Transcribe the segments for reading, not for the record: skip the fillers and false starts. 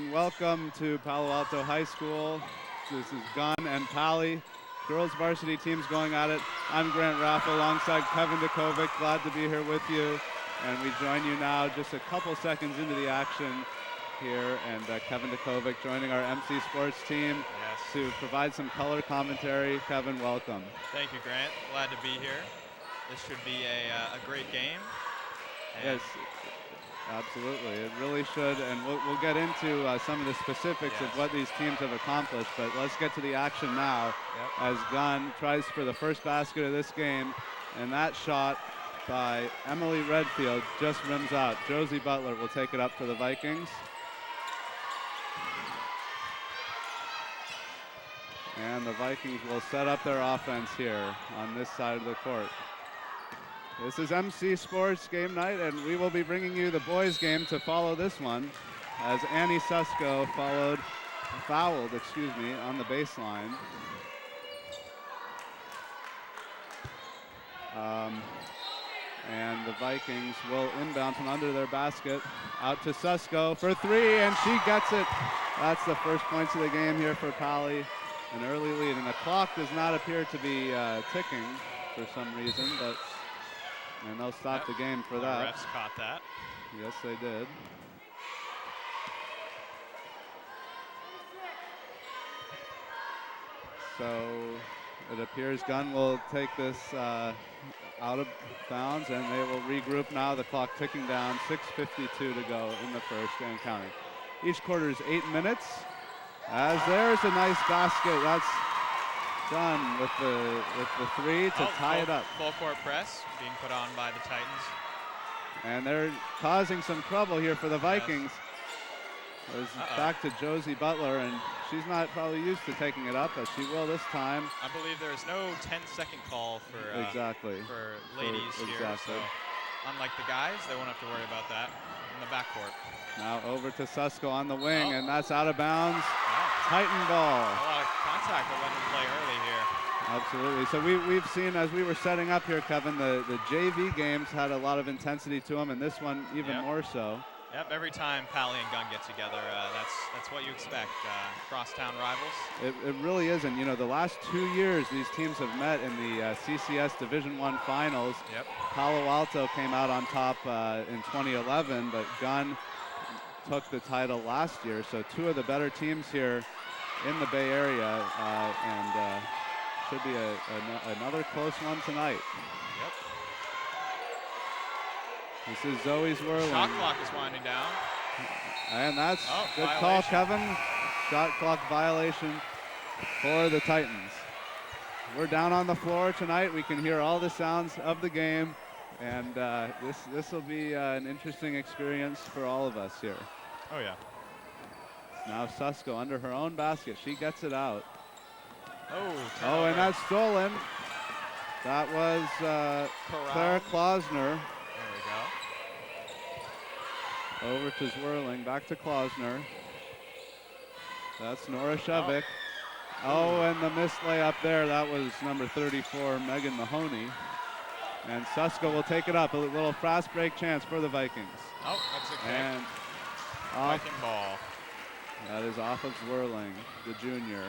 and welcome to Palo Alto High School. This is Gunn and Pally, girls varsity teams going at it. I'm Grant Raff alongside Kevin Dukovic. Glad to be here with you. And we join you now just a couple seconds into the action here. And Kevin Dukovic joining our MC Sports team to provide some color commentary. Kevin, welcome. Thank you, Grant. Glad to be here. This should be a great game. Yes. Absolutely, it really should, and we'll get into some of the specifics of what these teams have accomplished, but let's get to the action now as Gunn tries for the first basket of this game, and that shot by Emily Redfield just rims out. Josie Butler will take it up for the Vikings. And the Vikings will set up their offense here on this side of the court. This is MC Sports game night, and we will be bringing you the boys game to follow this one as Annie Susko fouled, on the baseline. And the Vikings will inbound from under their basket out to Susko for three, and she gets it. That's the first points of the game here for Pally. An early lead, and the clock does not appear to be ticking for some reason, and they'll stop the game for that. The refs caught that. Yes, they did. So it appears Gunn will take this out of bounds, and they will regroup now. The clock ticking down, 6:52 to go in the first and counting. Each quarter is 8 minutes. As there's a nice basket. That's Gunn with the three to tie it up. Full court press being put on by the Titans. And they're causing some trouble here for the Vikings. Back to Josie Butler, and she's not probably used to taking it up, but she will this time. I believe there's no 10-second call for ladies here. So unlike the guys, they won't have to worry about that in the backcourt. Now over to Susko on the wing, and that's out of bounds. Titan ball. A lot of contact that let them play early here. Absolutely. So we've seen, as we were setting up here, Kevin, the JV games had a lot of intensity to them, and this one even more so. Yep, every time Pally and Gunn get together, that's what you expect. Crosstown rivals. It really is, and you know, the last 2 years these teams have met in the CCS Division I finals. Yep. Palo Alto came out on top in 2011, but Gunn took the title last year. So two of the better teams here in the Bay Area, and should be another close one tonight. Yep. This is Zoe Zwirling. Shot clock is winding down. And that's good call, Kevin. Shot clock violation for the Titans. We're down on the floor tonight. We can hear all the sounds of the game, and this will be an interesting experience for all of us here. Oh, yeah. Now Susko under her own basket. She gets it out. Oh, and that's stolen. That was Claire Klausner. There we go. Over to Zwirling, back to Klausner. That's Nora Shavik. And the missed layup there, that was number 34, Megan Mahoney. And Susko will take it up, a little fast break chance for the Vikings. Oh, that's a kick. And Viking ball. That is off of Zwirling, the junior.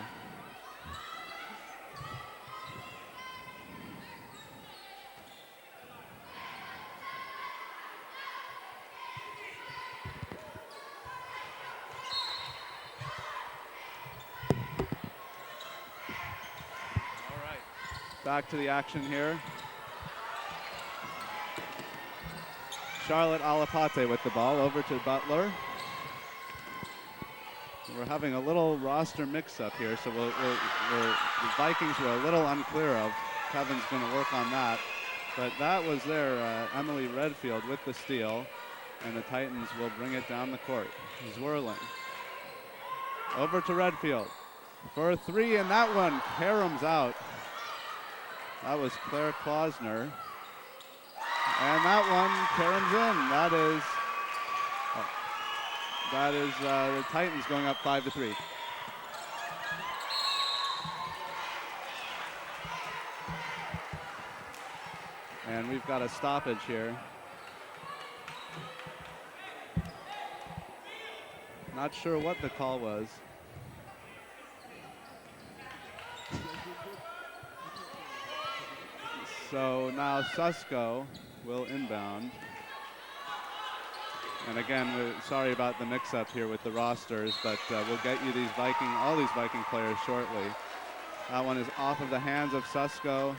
Back to the action here. Charlotte Alapate with the ball, over to Butler. We're having a little roster mix-up here, so the Vikings were a little unclear of. Kevin's going to work on that. But that was there, Emily Redfield with the steal, and the Titans will bring it down the court. Zwirling. Over to Redfield for a three, and that one caroms out. That was Claire Klausner. And that one caroms in. That is the Titans going up 5-3. And we've got a stoppage here. Not sure what the call was. So now Susko will inbound. And again, sorry about the mix-up here with the rosters, but we'll get you all these Viking players shortly. That one is off of the hands of Susko.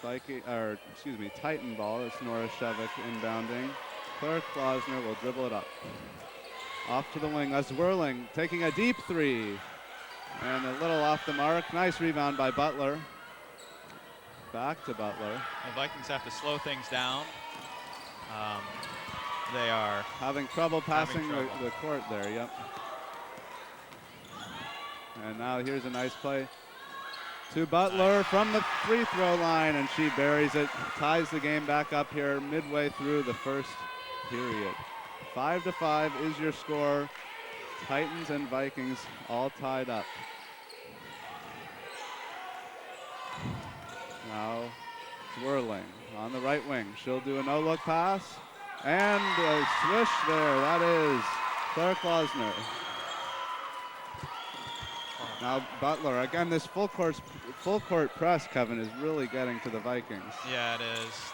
Titan ball. It's Nora Shevik inbounding. Claire Klausner will dribble it up. Off to the wing. Zwirling taking a deep three. And a little off the mark. Nice rebound by Butler. Back to Butler. The Vikings have to slow things down. They are having trouble passing the court there, yep. And now here's a nice play to Butler from the free throw line, and she buries it, ties the game back up here midway through the first period. 5-5 is your score. Titans and Vikings all tied up. Now Zwirling on the right wing. She'll do a no-look pass. And a swish there. That is Claire Klausner. Now Butler. Again, this full court press, Kevin, is really getting to the Vikings. Yeah, it is.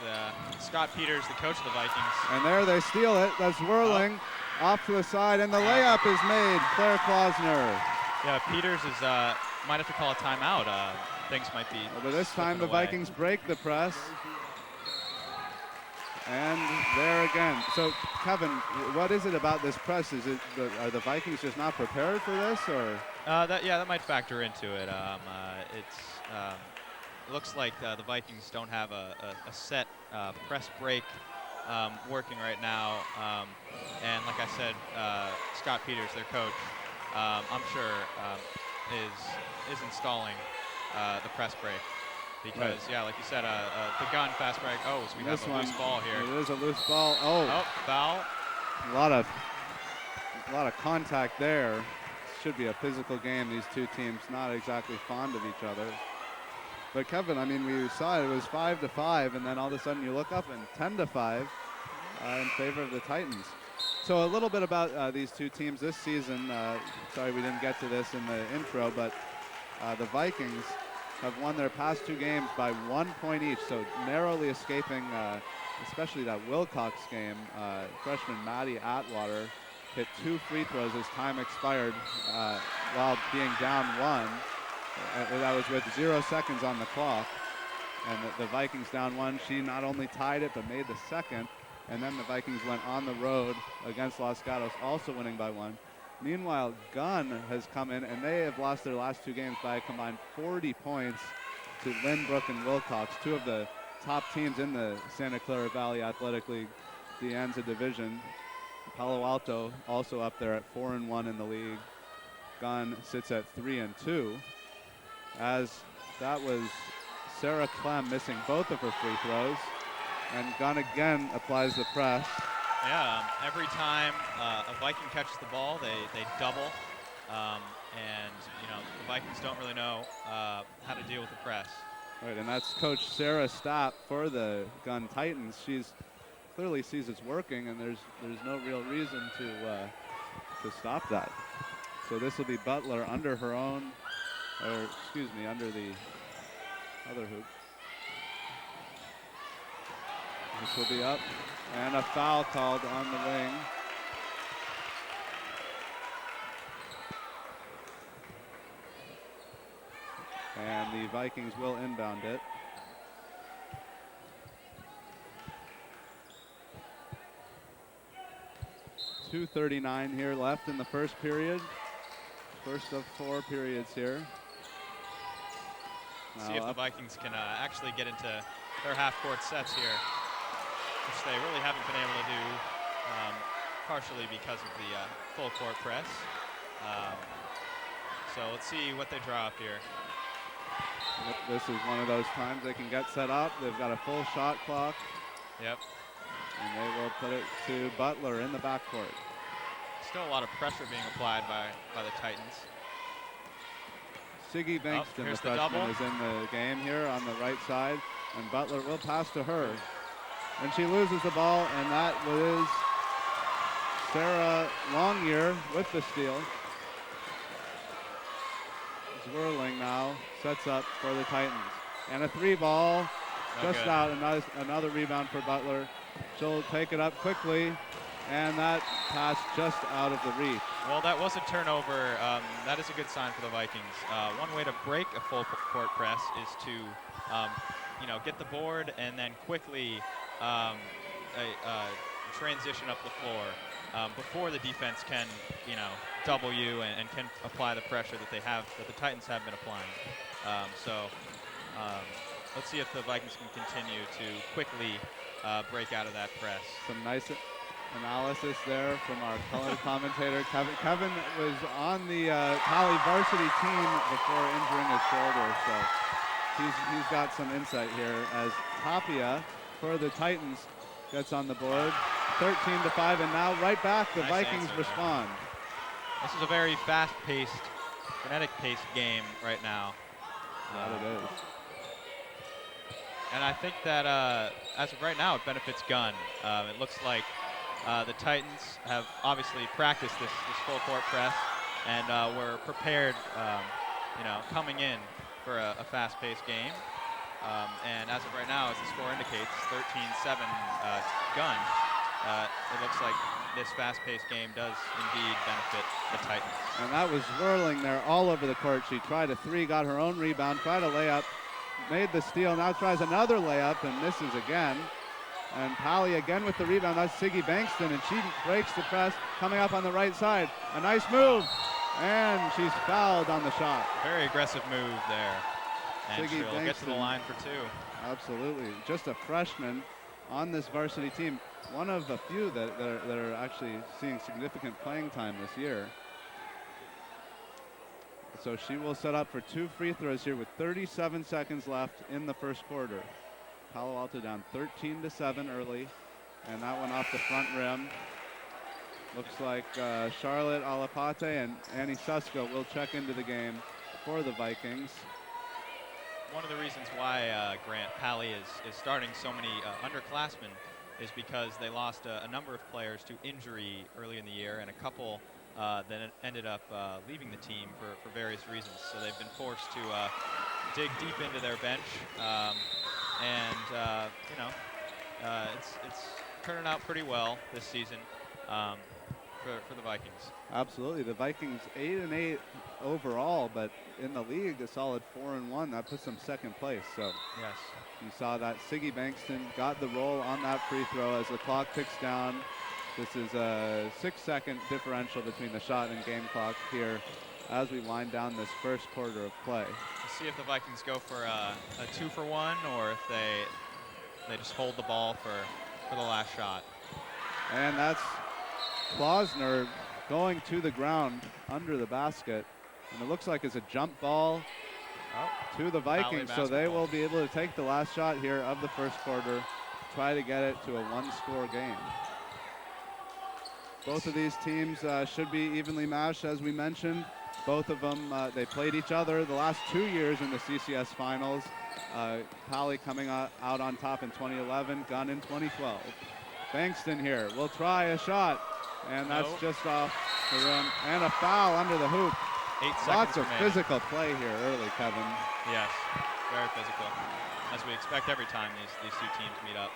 Scott Peters, the coach of the Vikings. And there they steal it. That's Zwirling off to the side, and the layup is made. Claire Klausner. Yeah, Peters might have to call a timeout. Things might be. But this time the Vikings break the press. And there again. So, Kevin, what is it about this press? Are the Vikings just not prepared for this, or? That might factor into it. It looks like the Vikings don't have a set press break working right now. And like I said, Scott Peters, their coach, I'm sure is installing the press break. Because, like you said, the Gunn fast break. Oh, so we have a loose ball here. It is a loose ball. Oh, foul. A lot of contact there. Should be a physical game. These two teams not exactly fond of each other. But Kevin, I mean, we saw it was 5-5, and then all of a sudden you look up and 10-5 in favor of the Titans. So a little bit about these two teams this season. Sorry we didn't get to this in the intro, but the Vikings have won their past two games by 1 point each, so narrowly escaping, especially that Wilcox game. Freshman Maddie Atwater hit 2 free throws as time expired while being down 1. That was with 0 seconds on the clock. And the Vikings down 1. She not only tied it, but made the second. And then the Vikings went on the road against Los Gatos, also winning by 1. Meanwhile, Gunn has come in, and they have lost their last 2 games by a combined 40 points to Lynbrook and Wilcox, 2 of the top teams in the Santa Clara Valley Athletic League, the ANZA division. Palo Alto also up there at 4-1 in the league. Gunn sits at 3-2. As that was Sarah Clem missing both of her free throws, and Gunn again applies the press. Yeah, every time a Viking catches the ball, they double, and the Vikings don't really know how to deal with the press. Right, and that's Coach Sarah Stapp for the Gunn Titans. She's clearly sees it's working, and there's no real reason to stop that. So this will be Butler under her own, under the other hoop. This will be up. And a foul called on the wing. And the Vikings will inbound it. .239 here left in the first period. First of 4 periods here. See if the Vikings can actually get into their half-court sets here, which they really haven't been able to do, partially because of the full court press. So let's see what they draw up here. This is one of those times they can get set up. They've got a full shot clock. Yep. And they will put it to Butler in the backcourt. Still a lot of pressure being applied by the Titans. Siggy Bankston, the freshman, is in the game here on the right side. And Butler will pass to her. And she loses the ball, and that was Sarah Longyear with the steal. Zwirling now, sets up for the Titans. And a 3-ball, just out. Another rebound for Butler. She'll take it up quickly, and that pass just out of the reach. Well, that was a turnover. That is a good sign for the Vikings. One way to break a full court press is to, get the board and then quickly transition up the floor before the defense can, double you and can apply the pressure that the Titans have been applying. Let's see if the Vikings can continue to quickly break out of that press. Some nice analysis there from our color commentator. Kevin was on the Pali varsity team before injuring his shoulder, so he's got some insight here as Tapia for the Titans gets on the board. 13-5, and now right back the Vikings respond. This is a very fast-paced, frenetic-paced game right now. That it is. And I think that as of right now, it benefits Gunn. It looks like the Titans have obviously practiced this full court press and were prepared, coming in for a fast-paced game. And as of right now, as the score indicates, 13-7 Gunn. It looks like this fast-paced game does indeed benefit the Titans. And that was whirling there all over the court. She tried a 3, got her own rebound, tried a layup, made the steal, now tries another layup and misses again. And Pali again with the rebound. That's Siggy Bankston, and she breaks the press, coming up on the right side. A nice move, and she's fouled on the shot. Very aggressive move there. And Siggy she'll Bankston, get to the line for 2. Absolutely. Just a freshman on this varsity team. One of a few that are actually seeing significant playing time this year. So she will set up for 2 free throws here with 37 seconds left in the first quarter. Palo Alto down 13-7 early, and that one off the front rim. Looks like Charlotte Alapate and Annie Susko will check into the game for the Vikings. One of the reasons why Grant Pali is starting so many underclassmen is because they lost a number of players to injury early in the year, and a couple that ended up leaving the team for various reasons. So they've been forced to dig deep into their bench, it's turning out pretty well this season for the Vikings. Absolutely, the Vikings 8-8 overall, but in the league a solid 4-1. That puts them second place. So yes, you saw that Siggy Bankston got the roll on that free throw as the clock ticks down. This is a 6-second differential between the shot and game clock here as we wind down this first quarter of play. We'll see if the Vikings go for a 2-for-1 or if they just hold the ball for the last shot. And that's Klausner going to the ground under the basket. And it looks like it's a jump ball to the Vikings, so they will be able to take the last shot here of the first quarter, try to get it to a 1-score game. Both of these teams should be evenly matched, as we mentioned. Both of them, they played each other the last 2 years in the CCS finals. Pali coming out on top in 2011, Gunn in 2012. Bankston here will try a shot, and that's just off the rim. And a foul under the hoop. 8 seconds Lots of remaining. physical play here early, Kevin. Yes, very physical, as we expect every time these two teams meet up.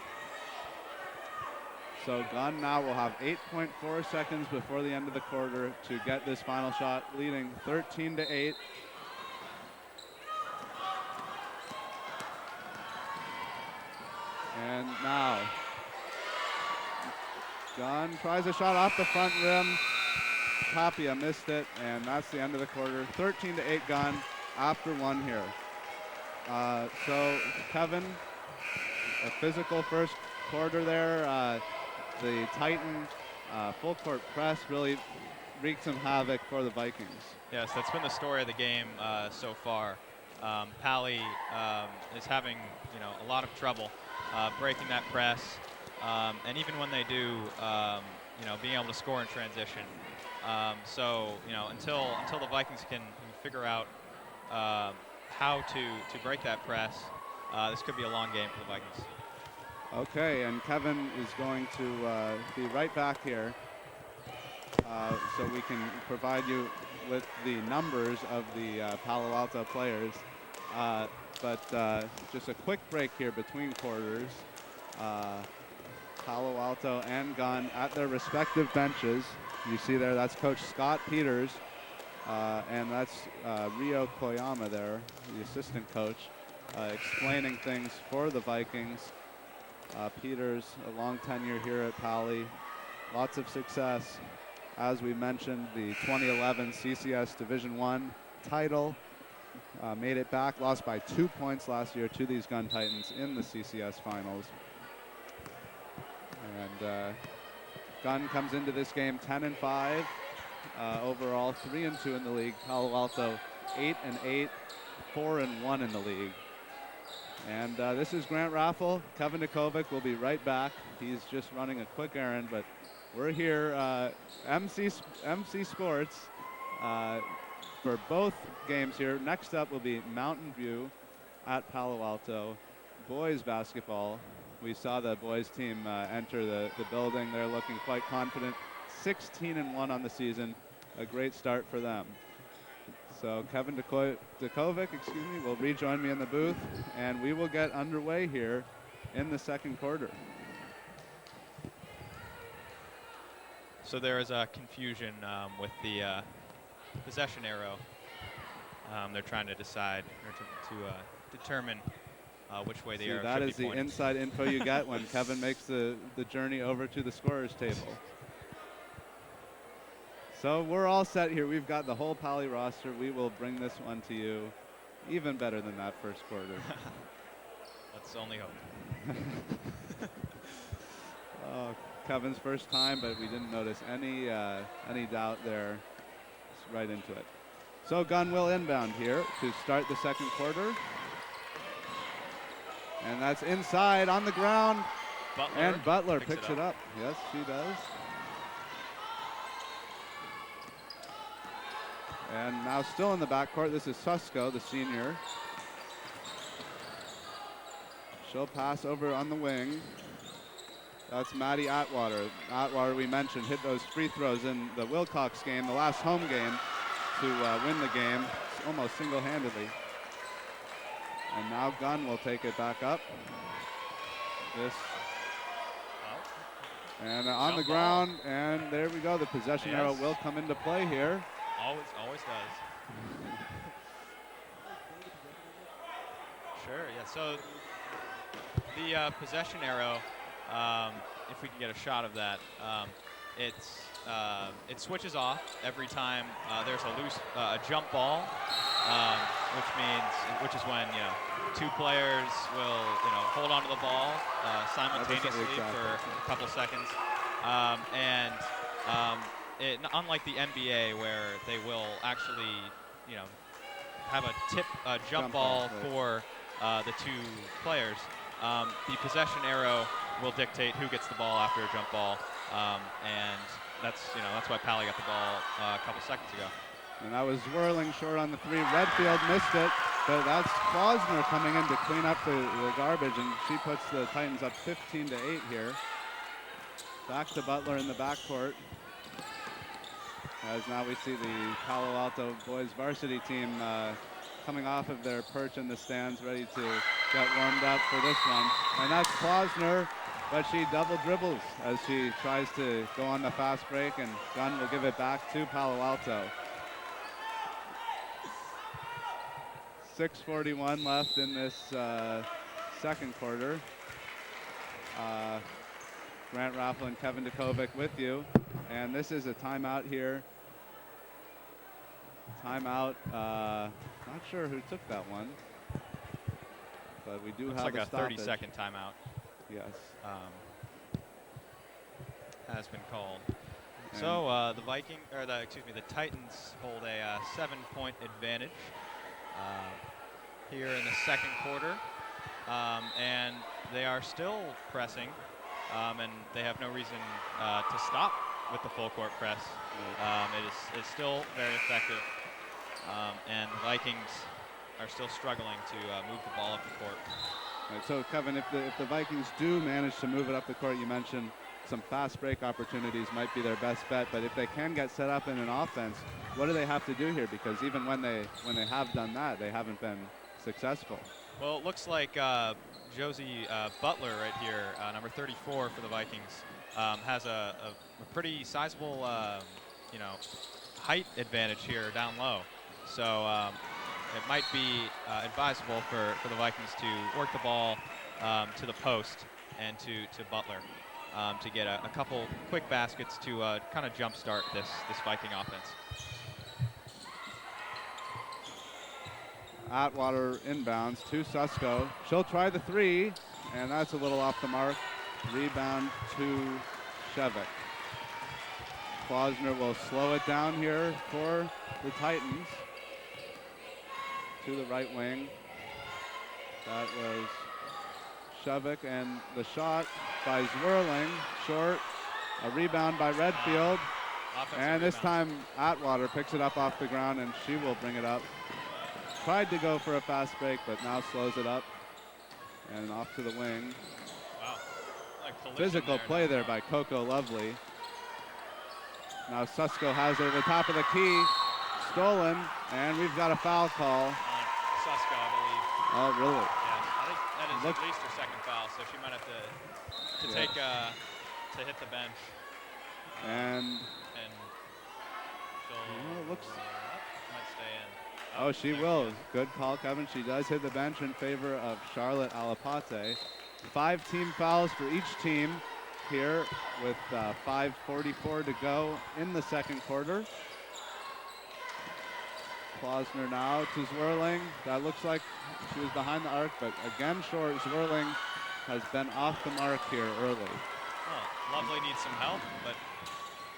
So Gunn now will have 8.4 seconds before the end of the quarter to get this final shot, leading 13-8. And now Gunn tries a shot off the front rim. Tapia missed it, and that's the end of the quarter. 13-8 Gunn after 1 here. So Kevin, a physical first quarter there. The Titan full court press really wreaked some havoc for the Vikings. Yes, that's been the story of the game so far. Pali is having a lot of trouble breaking that press, and even when they do, being able to score in transition. So until the Vikings can figure out how to break that press, this could be a long game for the Vikings. Okay, and Kevin is going to be right back here. so we can provide you with the numbers of the Palo Alto players. But just a quick break here between quarters. Palo Alto and Gunn at their respective benches. You see there, that's Coach Scott Peters, and that's Rio Koyama there, the assistant coach, explaining things for the Vikings. Peters, a long tenure here at Pali, lots of success. As we mentioned, the 2011 CCS Division I title, made it back, lost by 2 points last year to these Gunn Titans in the CCS finals. And Gunn comes into this game 10-5 overall, 3-2 in the league. Palo Alto 8-8, 4-1 in the league. And this is Grant Raffle. Kevin Dukovic will be right back. He's just running a quick errand, but we're here, MC Sports, for both games here. Next up will be Mountain View at Palo Alto. Boys basketball. We saw the boys team enter the building. They're looking quite confident. 16-1 on the season. A great start for them. So Kevin Dukovic, will rejoin me in the booth, and we will get underway here in the second quarter. So there is a confusion with the possession arrow. They're trying to decide or to determine which way the arrow should be pointing. That is the inside info you get when Kevin makes the journey over to the scorer's table. So we're all set here. We've got the whole Pali roster. We will bring this one to you even better than that first quarter. Let's only hope. Kevin's first time, but we didn't notice any doubt there. Just right into it. So Gunn will inbound here to start the second quarter. And that's inside on the ground. And Butler picks it up. Yes, she does. And now still in the backcourt, this is Susko, the senior. She'll pass over on the wing. That's Maddie Atwater. Atwater, we mentioned, hit those free throws in the Wilcox game, the last home game, to win the game almost single-handedly. And now Gunn will take it back up. And on the ground, and there we go. The possession arrow will come into play here. Always does. Sure, yeah. So the possession arrow, if we can get a shot of that, it switches off every time there's a loose jump ball, which is when two players will hold onto the ball simultaneously for a couple seconds, unlike the NBA where they will actually have a jump ball for the two players. The possession arrow will dictate who gets the ball after a jump ball, and that's why Pali got the ball a couple seconds ago. And that was whirling short on the three. Redfield missed it, but that's Klausner coming in to clean up the garbage, and she puts the Titans up 15-8 here. Back to Butler in the backcourt. As now we see the Palo Alto boys varsity team coming off of their perch in the stands, ready to get warmed up for this one. And that's Klausner, but she double dribbles as she tries to go on the fast break, and Gunn will give it back to Palo Alto. 6:41 left in this second quarter. Grant Raffle and Kevin Dukovic with you. And this is a timeout here. Timeout, not sure who took that one, but we do have like a stoppage. 30-second timeout. Yes. Has been called. And so the Titans hold a 7-point advantage here in the second quarter, and they are still pressing, and they have no reason to stop with the full court press. It's still very effective, and the Vikings are still struggling to move the ball up the court. Right, so Kevin, if the Vikings do manage to move it up the court, you mentioned some fast break opportunities might be their best bet. But if they can get set up in an offense, what do they have to do here? Because even when they have done that, they haven't been successful. Well, it looks like Josie Butler right here, number 34 for the Vikings, has a pretty sizable, you know, height advantage here down low. So it might be advisable for the Vikings to work the ball to the post and to Butler to get a couple quick baskets to kind of jumpstart this Viking offense. Atwater inbounds to Susko. She'll try the three, and that's a little off the mark. Rebound to Shevik. Klausner will slow it down here for the Titans. To the right wing. That was Shevik, and the shot by Zwirling, short. A rebound by Redfield. And this time Atwater picks it up off the ground, and she will bring it up. Tried to go for a fast break, but now slows it up. And off to the wing. Wow. Physical play there by Coco Lovely. Now Susko has it at the top of the key. Stolen, and we've got a foul call. Susko, I believe. Oh, really? Yeah, I think that is at least her second foul, so she might have to take to hit the bench. And she'll looks. Might stay in. Oh, she will. Good call, Kevin. She does hit the bench in favor of Charlotte Alapate. 5 team fouls for each team here with 5:44 to go in the second quarter. Klausner now to Zwirling. That looks like she was behind the arc, but again short. Zwirling has been off the mark here early. Oh, Lovely needs some help, but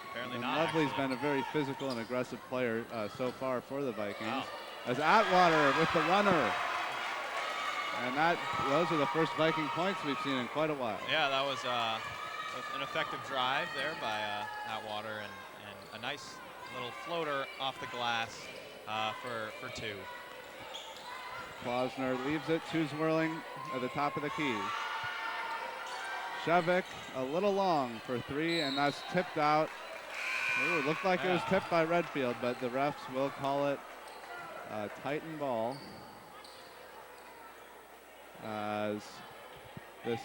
apparently and not. Lovely's been a very physical and aggressive player so far for the Vikings. Wow. As Atwater with the runner. And those are the first Viking points we've seen in quite a while. Yeah, that was an effective drive there by Atwater, and a nice little floater off the glass for 2. Klausner leaves it to Zwirling at the top of the key. Shevik a little long for 3, and that's tipped out. Ooh, it looked like it was tipped by Redfield, but the refs will call it a Titan ball. As this,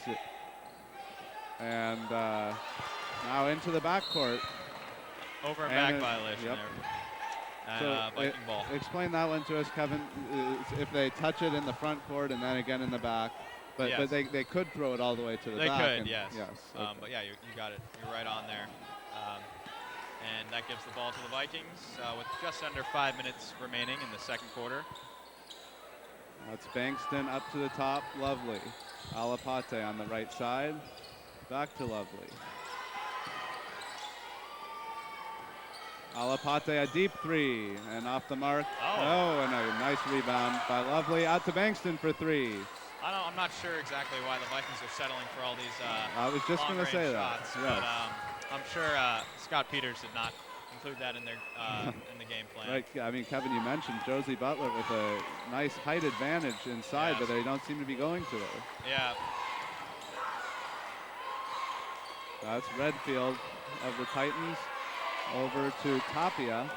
and now into the backcourt. Over and back violation there. And so Viking ball. Explain that one to us, Kevin. If they touch it in the front court and then again in the back, but they could throw it all the way to the back. They could, yes. Okay. But yeah, you got it. You're right on there. And that gives the ball to the Vikings with just under 5 minutes remaining in the second quarter. That's Bankston up to the top. Lovely. Alapate on the right side. Back to Lovely. Alapate a deep 3 and off the mark. Oh, and a nice rebound by Lovely. Out to Bankston for 3. I'm not sure exactly why the Vikings are settling for all these I was just going to say shots, that. Yes. But I'm sure Scott Peters did not include that in their in the game plan. Right. I mean, Kevin, you mentioned Josie Butler with a nice height advantage inside, but they don't seem to be going to her. Yeah. That's Redfield of the Titans over to Tapia.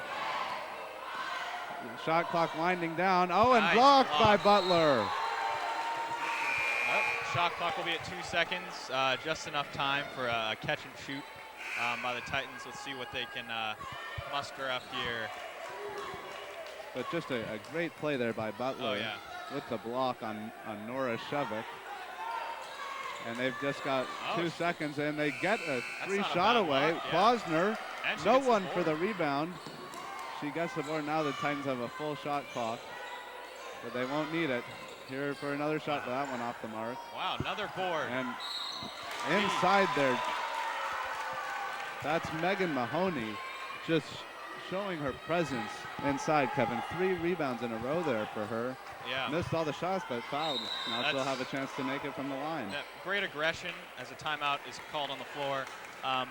Shot clock winding down. Oh, and nice blocked block by Butler. Shot clock will be at 2 seconds. Just enough time for a catch and shoot by the Titans. Let's see what they can muster up here. But just a great play there by Butler with the block on Nora Shevik. And they've just got 2 seconds, and they get a 3-shot away. Klausner, no one for the rebound. She gets the board. Now the Titans have a full shot clock, but they won't need it. Here for another shot, but that one off the mark. Wow, another board. And inside there, that's Megan Mahoney just showing her presence inside, Kevin. 3 rebounds in a row there for her. Yeah. Missed all the shots, but fouled. Now she'll have a chance to make it from the line. Great aggression as a timeout is called on the floor,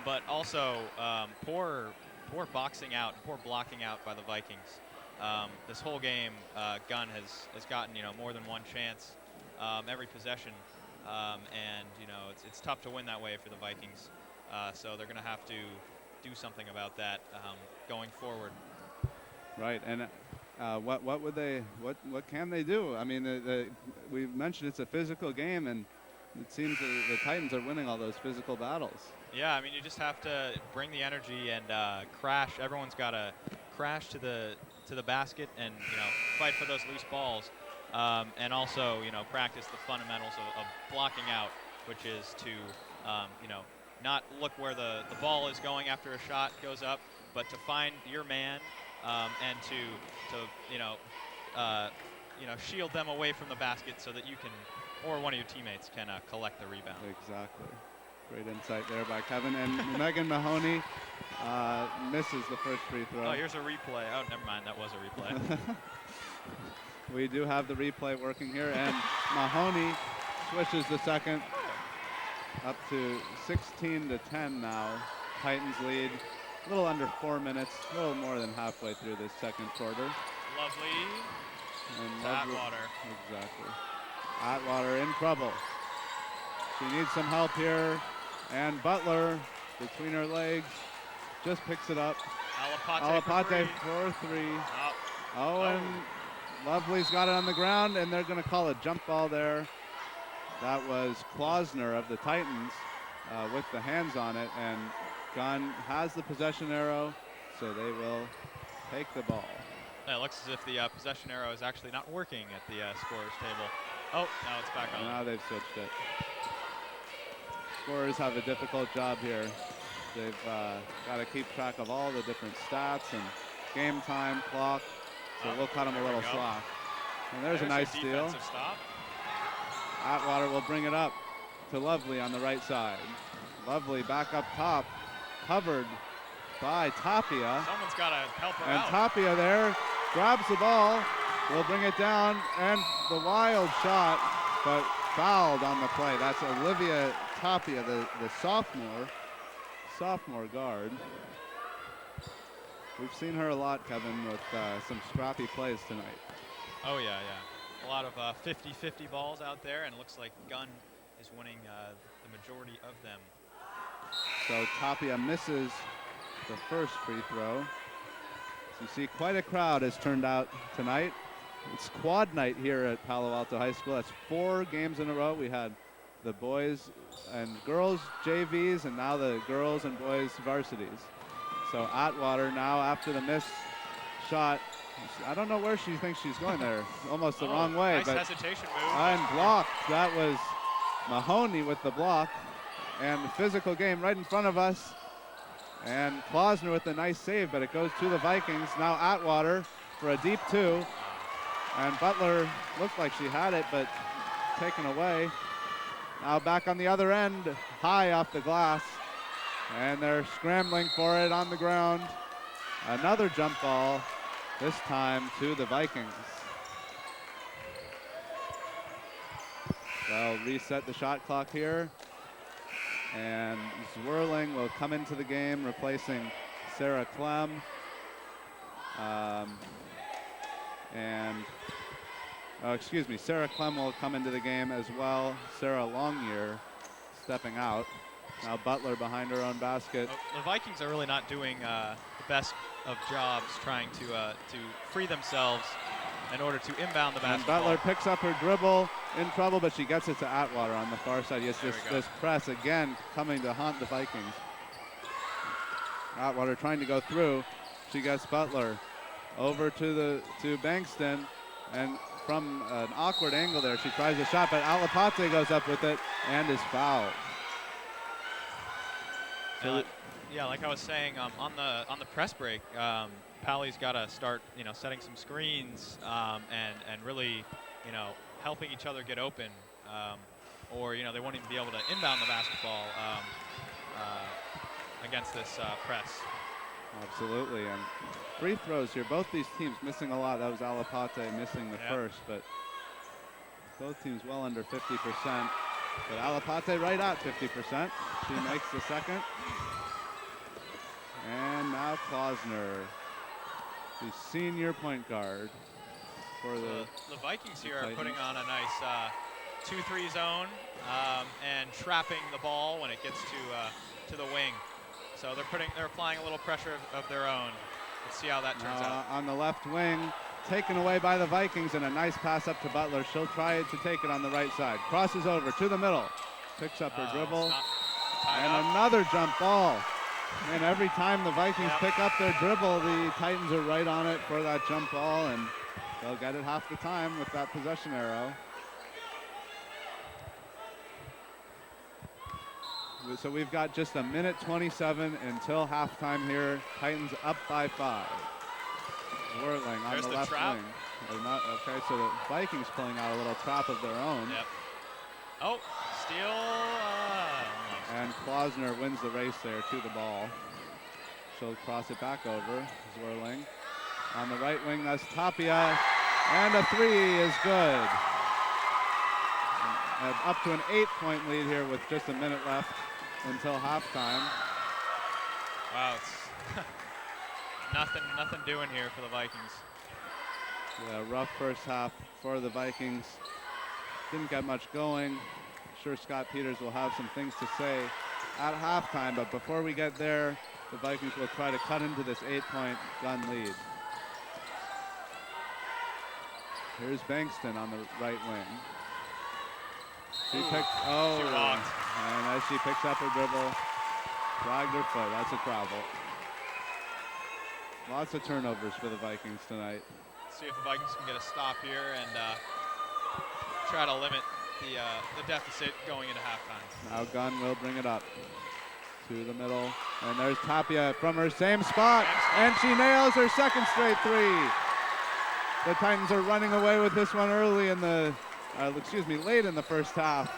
but also poor boxing out, poor blocking out by the Vikings. This whole game, Gunn has gotten more than one chance every possession, and it's tough to win that way for the Vikings. so they're going to have to do something about that going forward. Right, and what would they what can they do? I mean, we mentioned it's a physical game, and it seems the Titans are winning all those physical battles. Yeah, I mean, you just have to bring the energy and crash. Everyone's got to crash to the basket and fight for those loose balls, and also practice the fundamentals of blocking out, which is to not look where the ball is going after a shot goes up, but to find your man and to shield them away from the basket so that you can, or one of your teammates can collect the rebound. Exactly. Great insight there by Kevin. And Megan Mahoney misses the first free throw. Oh, here's a replay. Oh, never mind. That was a replay. We do have the replay working here, and Mahoney switches the second up to 16-10 now. Titans lead. A little under 4 minutes, a little more than halfway through this second quarter. Lovely. And Atwater. Exactly. Atwater in trouble. She needs some help here. And Butler, between her legs, just picks it up. Alapate for three. And Lovely's got it on the ground, and they're going to call a jump ball there. That was Klausner of the Titans with the hands on it, and Gunn has the possession arrow, so they will take the ball. It looks as if the possession arrow is actually not working at the scorer's table. Oh, now it's back on. Now they've switched it. Scorers have a difficult job here. They've got to keep track of all the different stats and game time, clock, so we'll cut them a little slack. And there's a nice steal. Stop. Atwater will bring it up to Lovely on the right side. Lovely back up top, covered by Tapia. Someone's got to help her and out. Tapia there grabs the ball, will bring it down, and the wild shot, but fouled on the play. That's Olivia Tapia, the sophomore guard. We've seen her a lot, Kevin, with some scrappy plays tonight. Oh, yeah. A lot of 50-50 balls out there, and it looks like Gunn is winning the majority of them. So Tapia misses the first free throw. So you see quite a crowd has turned out tonight. It's quad night here at Palo Alto High School. That's 4 games in a row. We had the boys and girls JVs, and now the girls and boys varsities. So Atwater now, after the missed shot, I don't know where she thinks she's going there. Almost the wrong way. Nice but hesitation move. Unblocked. That was Mahoney with the block. And the physical game right in front of us. And Klausner with a nice save, but it goes to the Vikings. Now Atwater for a deep 2. And Butler looked like she had it, but taken away. Now back on the other end, high off the glass. And they're scrambling for it on the ground. Another jump ball, this time to the Vikings. They'll reset the shot clock here. And Zwirling will come into the game, replacing Sarah Clem. Sarah Clem will come into the game as well. Sarah Longyear stepping out. Now Butler behind her own basket. The Vikings are really not doing the best of jobs trying to free themselves in order to inbound the basketball. And Butler picks up her dribble, in trouble, but she gets it to Atwater on the far side. Yes, this press again coming to haunt the Vikings. Atwater trying to go through. She gets Butler over to Bankston, and from an awkward angle there, she tries a shot, but Alapate goes up with it and is fouled. Yeah, like I was saying, on the press break, Pally's got to start, setting some screens and really, helping each other get open, or they won't even be able to inbound the basketball against this press. Absolutely, and free throws here. Both these teams missing a lot. That was Alapate missing the first, but both teams well under 50%. But Alapate right at 50%. She makes the second. And now Klausner, the senior point guard for the Vikings here Titans. are putting on a nice 2-3 zone and trapping the ball when it gets to to the wing. So they're applying a little pressure of their own. Let's see how that turns out. On the left wing, taken away by the Vikings, and a nice pass up to Butler. She'll try to take it on the right side. Crosses over to the middle, picks up her dribble, and another jump ball. And every time the Vikings pick up their dribble, the Titans are right on it for that jump ball, and they'll get it half the time with that possession arrow. So we've got just a minute 27 until halftime here. Titans up by 5. Whirling on the left wing. Okay, so the Vikings pulling out a little trap of their own. Yep. Oh, steal. And Klausner wins the race there to the ball. She'll cross it back over. Zwirling. On the right wing, that's Tapia. And a 3 is good. And up to an 8-point lead here with just a minute left until halftime. Wow, it's nothing doing here for the Vikings. Yeah, rough first half for the Vikings. Didn't get much going. Sure, Scott Peters will have some things to say at halftime, but before we get there, the Vikings will try to cut into this 8-point Gunn lead. Here's Bankston on the right wing. She picked, and as she picks up her dribble, dragged her foot. That's a travel. Lots of turnovers for the Vikings tonight. See if the Vikings can get a stop here and try to limit the deficit going into halftime. Now Gunn will bring it up to the middle, and there's Tapia from her same spot, and she nails her second straight 3. The Titans are running away with this one early in the, late in the first half.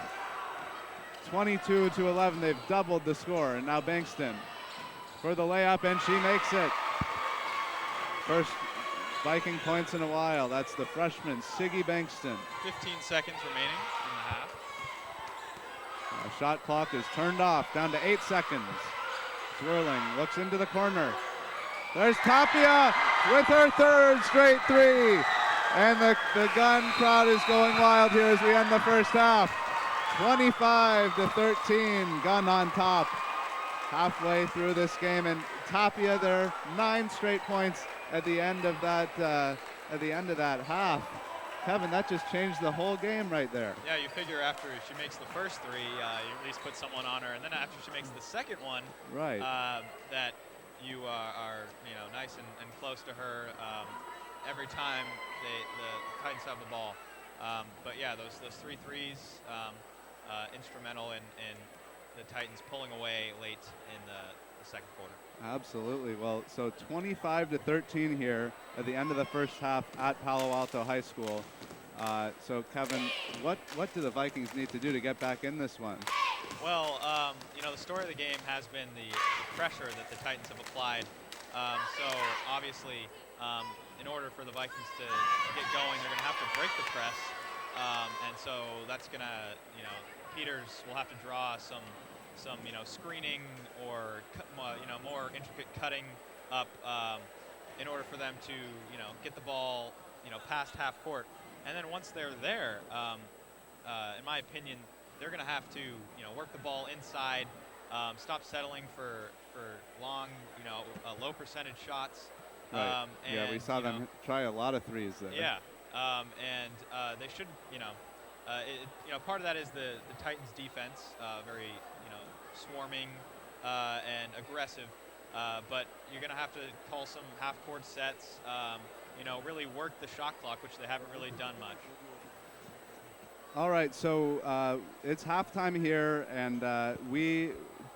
22-11, they've doubled the score, and now Bankston for the layup, and she makes it. First Viking points in a while. That's the freshman, Siggy Bankston. 15 seconds remaining in the half. Shot clock is turned off, down to 8 seconds. Swirling, looks into the corner. There's Tapia with her third straight 3. And the Gunn crowd is going wild here as we end the first half. 25-13, Gunn on top. Halfway through this game, and Tapia there, 9 straight points at the end of that half. Kevin, that just changed the whole game right there. Yeah, you figure after she makes the first 3, you at least put someone on her, and then after she makes the second one, right, that you are nice and close to her every time the Titans have the ball. But yeah, those 3 threes instrumental in the Titans pulling away late in the second quarter. Absolutely. Well, so 25-13 here at the end of the first half at Palo Alto High School. So Kevin, what do the Vikings need to do to get back in this one? Well, the story of the game has been the pressure that the Titans have applied. So obviously, in order for the Vikings to get going, they're going to have to break the press. And so that's going to, Peters will have to draw some screening or more intricate cutting up in order for them to get the ball past half court. And then once they're there, in my opinion, they're going to have to work the ball inside, stop settling for long low percentage shots. Right. Yeah, we saw them try a lot of threes there. Yeah, and they should part of that is the Titans defense, very swarming and aggressive, but you're going to have to call some half-court sets, really work the shot clock, which they haven't really done much. All right, so it's halftime here, and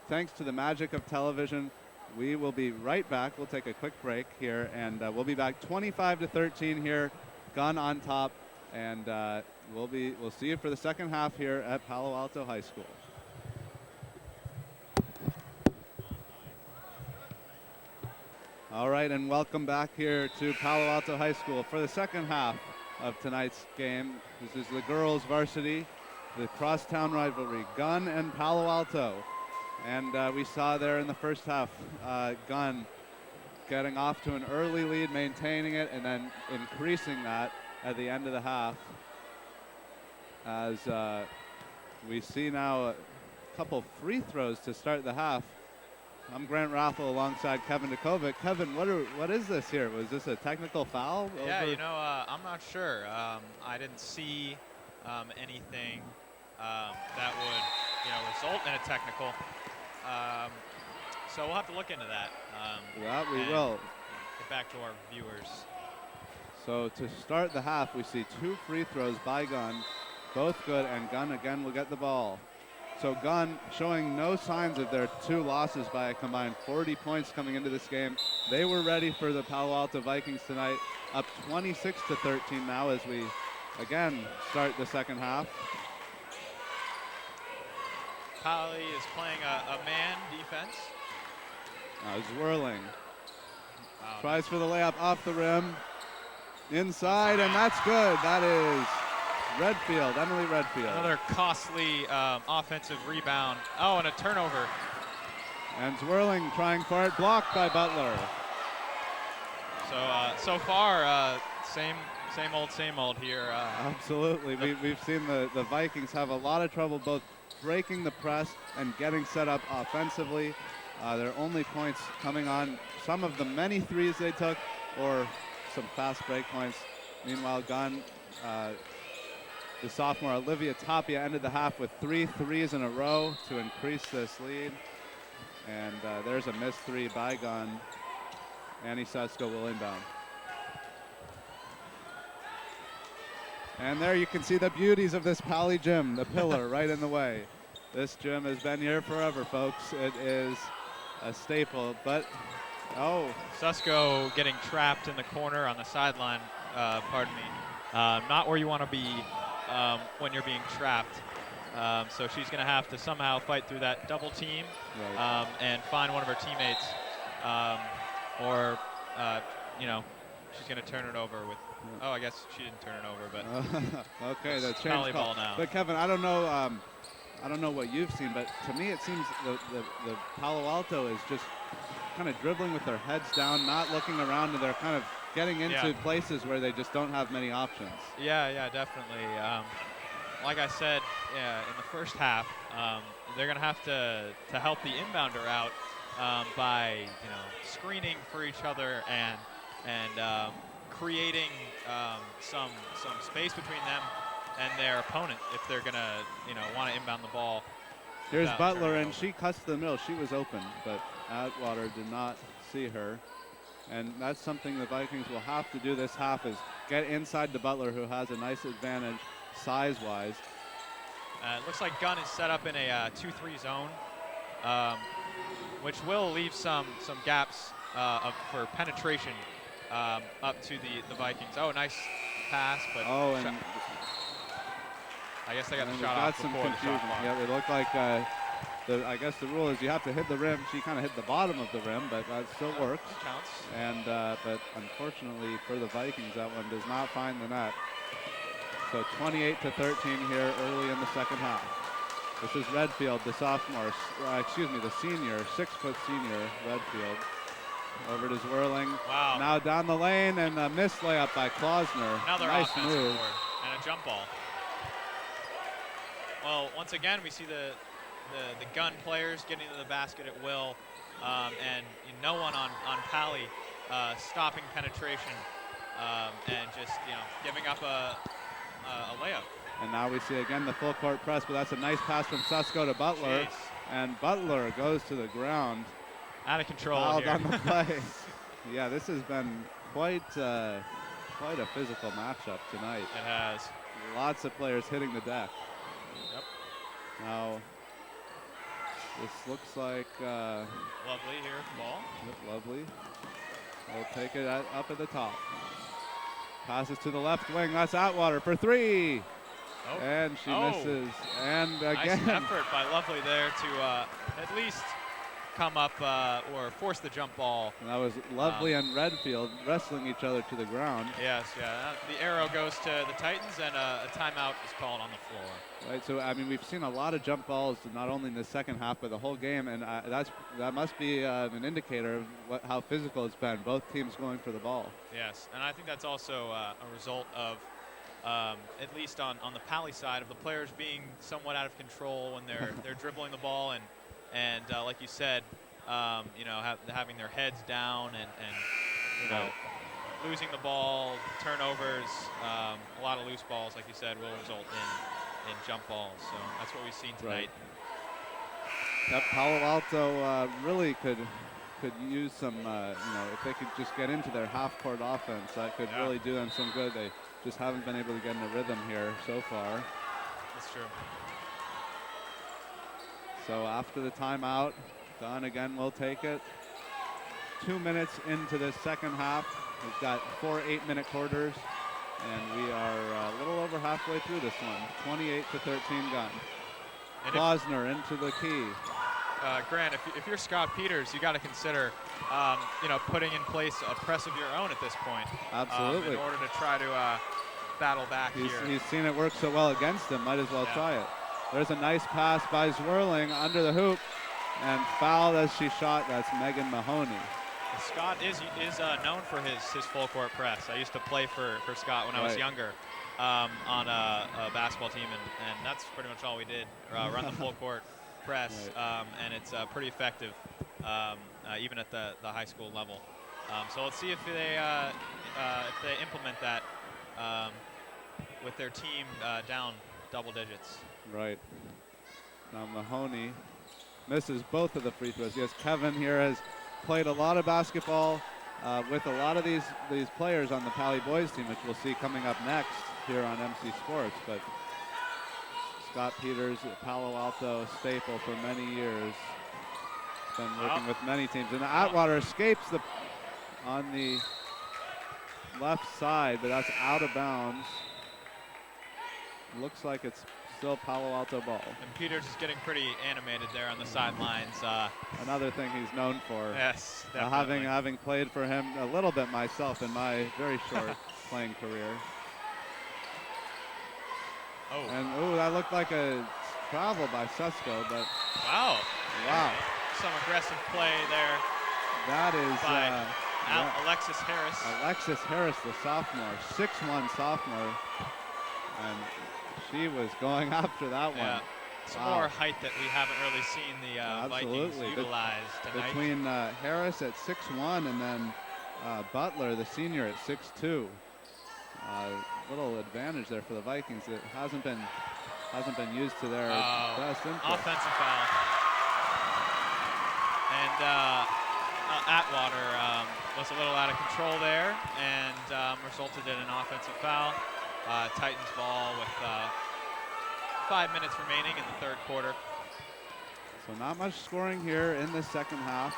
thanks to the magic of television, we will be right back. We'll take a quick break here, and we'll be back 25-13 here, Gunn on top, and we'll see you for the second half here at Palo Alto High School. All right, and welcome back here to Palo Alto High School for the second half of tonight's game. This is the girls varsity, the crosstown rivalry, Gunn and Palo Alto. And we saw there in the first half, Gunn getting off to an early lead, maintaining it, and then increasing that at the end of the half. As we see now a couple free throws to start the half I'm Grant Raffle alongside Kevin Dukovic. Kevin, what is this here? Was this a technical foul? Yeah, over? you know, I'm not sure. I didn't see anything that would, result in a technical. So we'll have to look into that. Yeah, we and will. Get back to our viewers. So to start the half, we see 2 free throws by Gunn, both good, and Gunn again will get the ball. So Gunn showing no signs of their 2 losses by a combined 40 points coming into this game. They were ready for the Palo Alto Vikings tonight, up 26-13 now as we again start the second half. Pally is playing a man defense. Zwirling. Tries for the layup off the rim. Inside, and that's good. That is Redfield, Emily Redfield. Another costly offensive rebound. Oh, and a turnover. And Zwirling trying for it, blocked by Butler. So far, same old here. Absolutely. We've seen the Vikings have a lot of trouble both breaking the press and getting set up offensively. Their only points coming on some of the many threes they took or some fast break points. Meanwhile, Gunn, the sophomore Olivia Tapia ended the half with 3 threes in a row to increase this lead. And there's a missed 3 by Gunn. Annie Susko will inbound. And there you can see the beauties of this Pally gym, the pillar right in the way. This gym has been here forever, folks. It is a staple, but, Susko getting trapped in the corner on the sideline, pardon me. Not where you want to be when you're being trapped. So she's going to have to somehow fight through that double team and find one of her teammates. She's going to turn it over with, I guess she didn't turn it over, but okay, the change Pally call ball now. But Kevin, I don't know what you've seen, but to me it seems the Palo Alto is just kind of dribbling with their heads down, not looking around, and they're kind of getting into places where they just don't have many options. Yeah, definitely. Like I said, in the first half, they're going to have to help the inbounder out by screening for each other and creating some space between them and their opponent if they're going to want to inbound the ball. Here's Butler, and she cuts to the middle. She was open, but Atwater did not see her. And that's something the Vikings will have to do this half is get inside to Butler, who has a nice advantage size-wise. It looks like Gunn is set up in a 2-3 zone, which will leave some gaps for penetration up to the Vikings. Oh, nice pass, but I guess they got the shot off some before confusion. The shot clock. Yeah, it looked like I guess the rule is you have to hit the rim. She kind of hit the bottom of the rim, but that still works. Counts. And but unfortunately for the Vikings, that one does not find the net. So 28-13 here early in the second half. This is Redfield, the sophomore, the senior, 6-foot senior, Redfield. Over to Zwirling. Wow. Now down the lane, and a missed layup by Klausner. Another nice offensive move. board and a jump ball. Well, once again, we see the Gunn players getting to the basket at will, and no one on Pally stopping penetration and just giving up a layup. And now we see again the full court press, but that's a nice pass from Susko to Butler. Jeez. And Butler goes to the ground. Out of control Fouled here. on the play. Yeah, this has been quite a physical matchup tonight. It has. Lots of players hitting the deck. Yep. Now, this looks like Lovely here, ball. Yep, Lovely. They'll take it up at the top. Passes to the left wing. That's Atwater for 3. Oh. And she misses. And again. Nice effort by Lovely there to at least come up or force the jump ball. And that was Lovely and Redfield wrestling each other to the ground. Yes, the arrow goes to the Titans, and a timeout is called on the floor. Right, so I mean, we've seen a lot of jump balls, not only in the second half, but the whole game, and that must be an indicator of how physical it's been. Both teams going for the ball. Yes, and I think that's also a result of, at least on the Pally side, of the players being somewhat out of control when they're dribbling the ball, and like you said, you know, having their heads down and you know, losing the ball, turnovers, a lot of loose balls, like you said, will result in jump balls. So that's what we've seen tonight. That Palo Alto really could use some, you know, if they could just get into their half-court offense, that could really do them some good. They just haven't been able to get in a rhythm here so far. That's true. So after the timeout, Gunn again will take it. 2 minutes into this second half. We've got 4 8-minute quarters, and we are a little over halfway through this one. 28-13 Gunn. Klosner into the key. Grant, if you're Scott Peters, you got to consider, you know, putting in place a press of your own at this point. Absolutely. In order to try to battle back here. He's seen it work so well against him. Might as well try it. There's a nice pass by Zwirling under the hoop, and fouled as she shot. That's Megan Mahoney. Scott is known for his full court press. I used to play for Scott when I was younger on a basketball team, and that's pretty much all we did, run the full court press, and it's pretty effective even at the high school level. So let's see if they implement that with their team down double digits. Right. Now Mahoney misses both of the free throws. Yes, Kevin here has played a lot of basketball with a lot of these players on the Pally boys team, which we'll see coming up next here on MC Sports. But Scott Peters, Palo Alto staple for many years. Been working with many teams. And Atwater escapes on the left side, but that's out of bounds. Looks like it's still Palo Alto ball. And Peters is getting pretty animated there on the sidelines. Another thing he's known for. Yes, definitely. Having played for him a little bit myself in my very short playing career. Oh. And that looked like a travel by Sesko, but wow. Some aggressive play there. That is by Alexis Harris. Alexis Harris, the sophomore, 6'1" sophomore, and she was going after that one. Some more height that we haven't really seen the Vikings utilize tonight. Between Harris at 6'1" and then Butler, the senior, at 6'2". Little advantage there for the Vikings. It hasn't been used to their best interest. Offensive foul. And Atwater was a little out of control there and resulted in an offensive foul. Titans ball with 5 minutes remaining in the third quarter. So not much scoring here in the second half.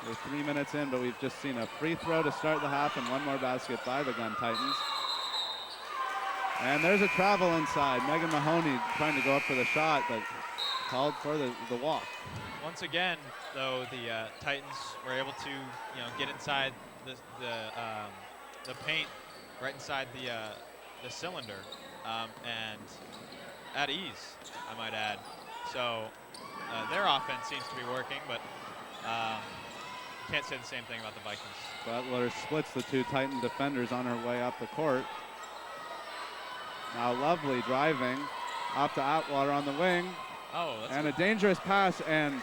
We're 3 minutes in, but we've just seen a free throw to start the half and one more basket by the Gunn Titans. And there's a travel inside. Megan Mahoney trying to go up for the shot, but called for the walk. Once again, though, the Titans were able to, you know, get inside the paint, right inside the cylinder, and at ease, I might add. So their offense seems to be working, but can't say the same thing about the Vikings. Butler splits the two Titan defenders on her way up the court. Now Lovely driving up to Atwater on the wing. And a dangerous pass, and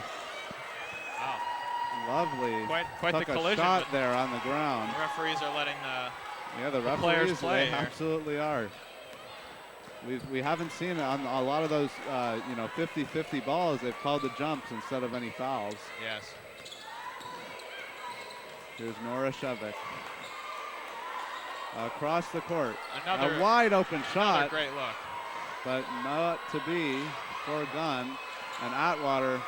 Lovely quite took the a collision shot there on the ground. The referees are letting the referees players play. They absolutely are. We haven't seen it on a lot of those 50-50 balls. They've called the jumps instead of any fouls. Yes. Here's Nora Shevik. Across the court. Another a wide open shot. Great look. But not to be for Gunn. And Atwater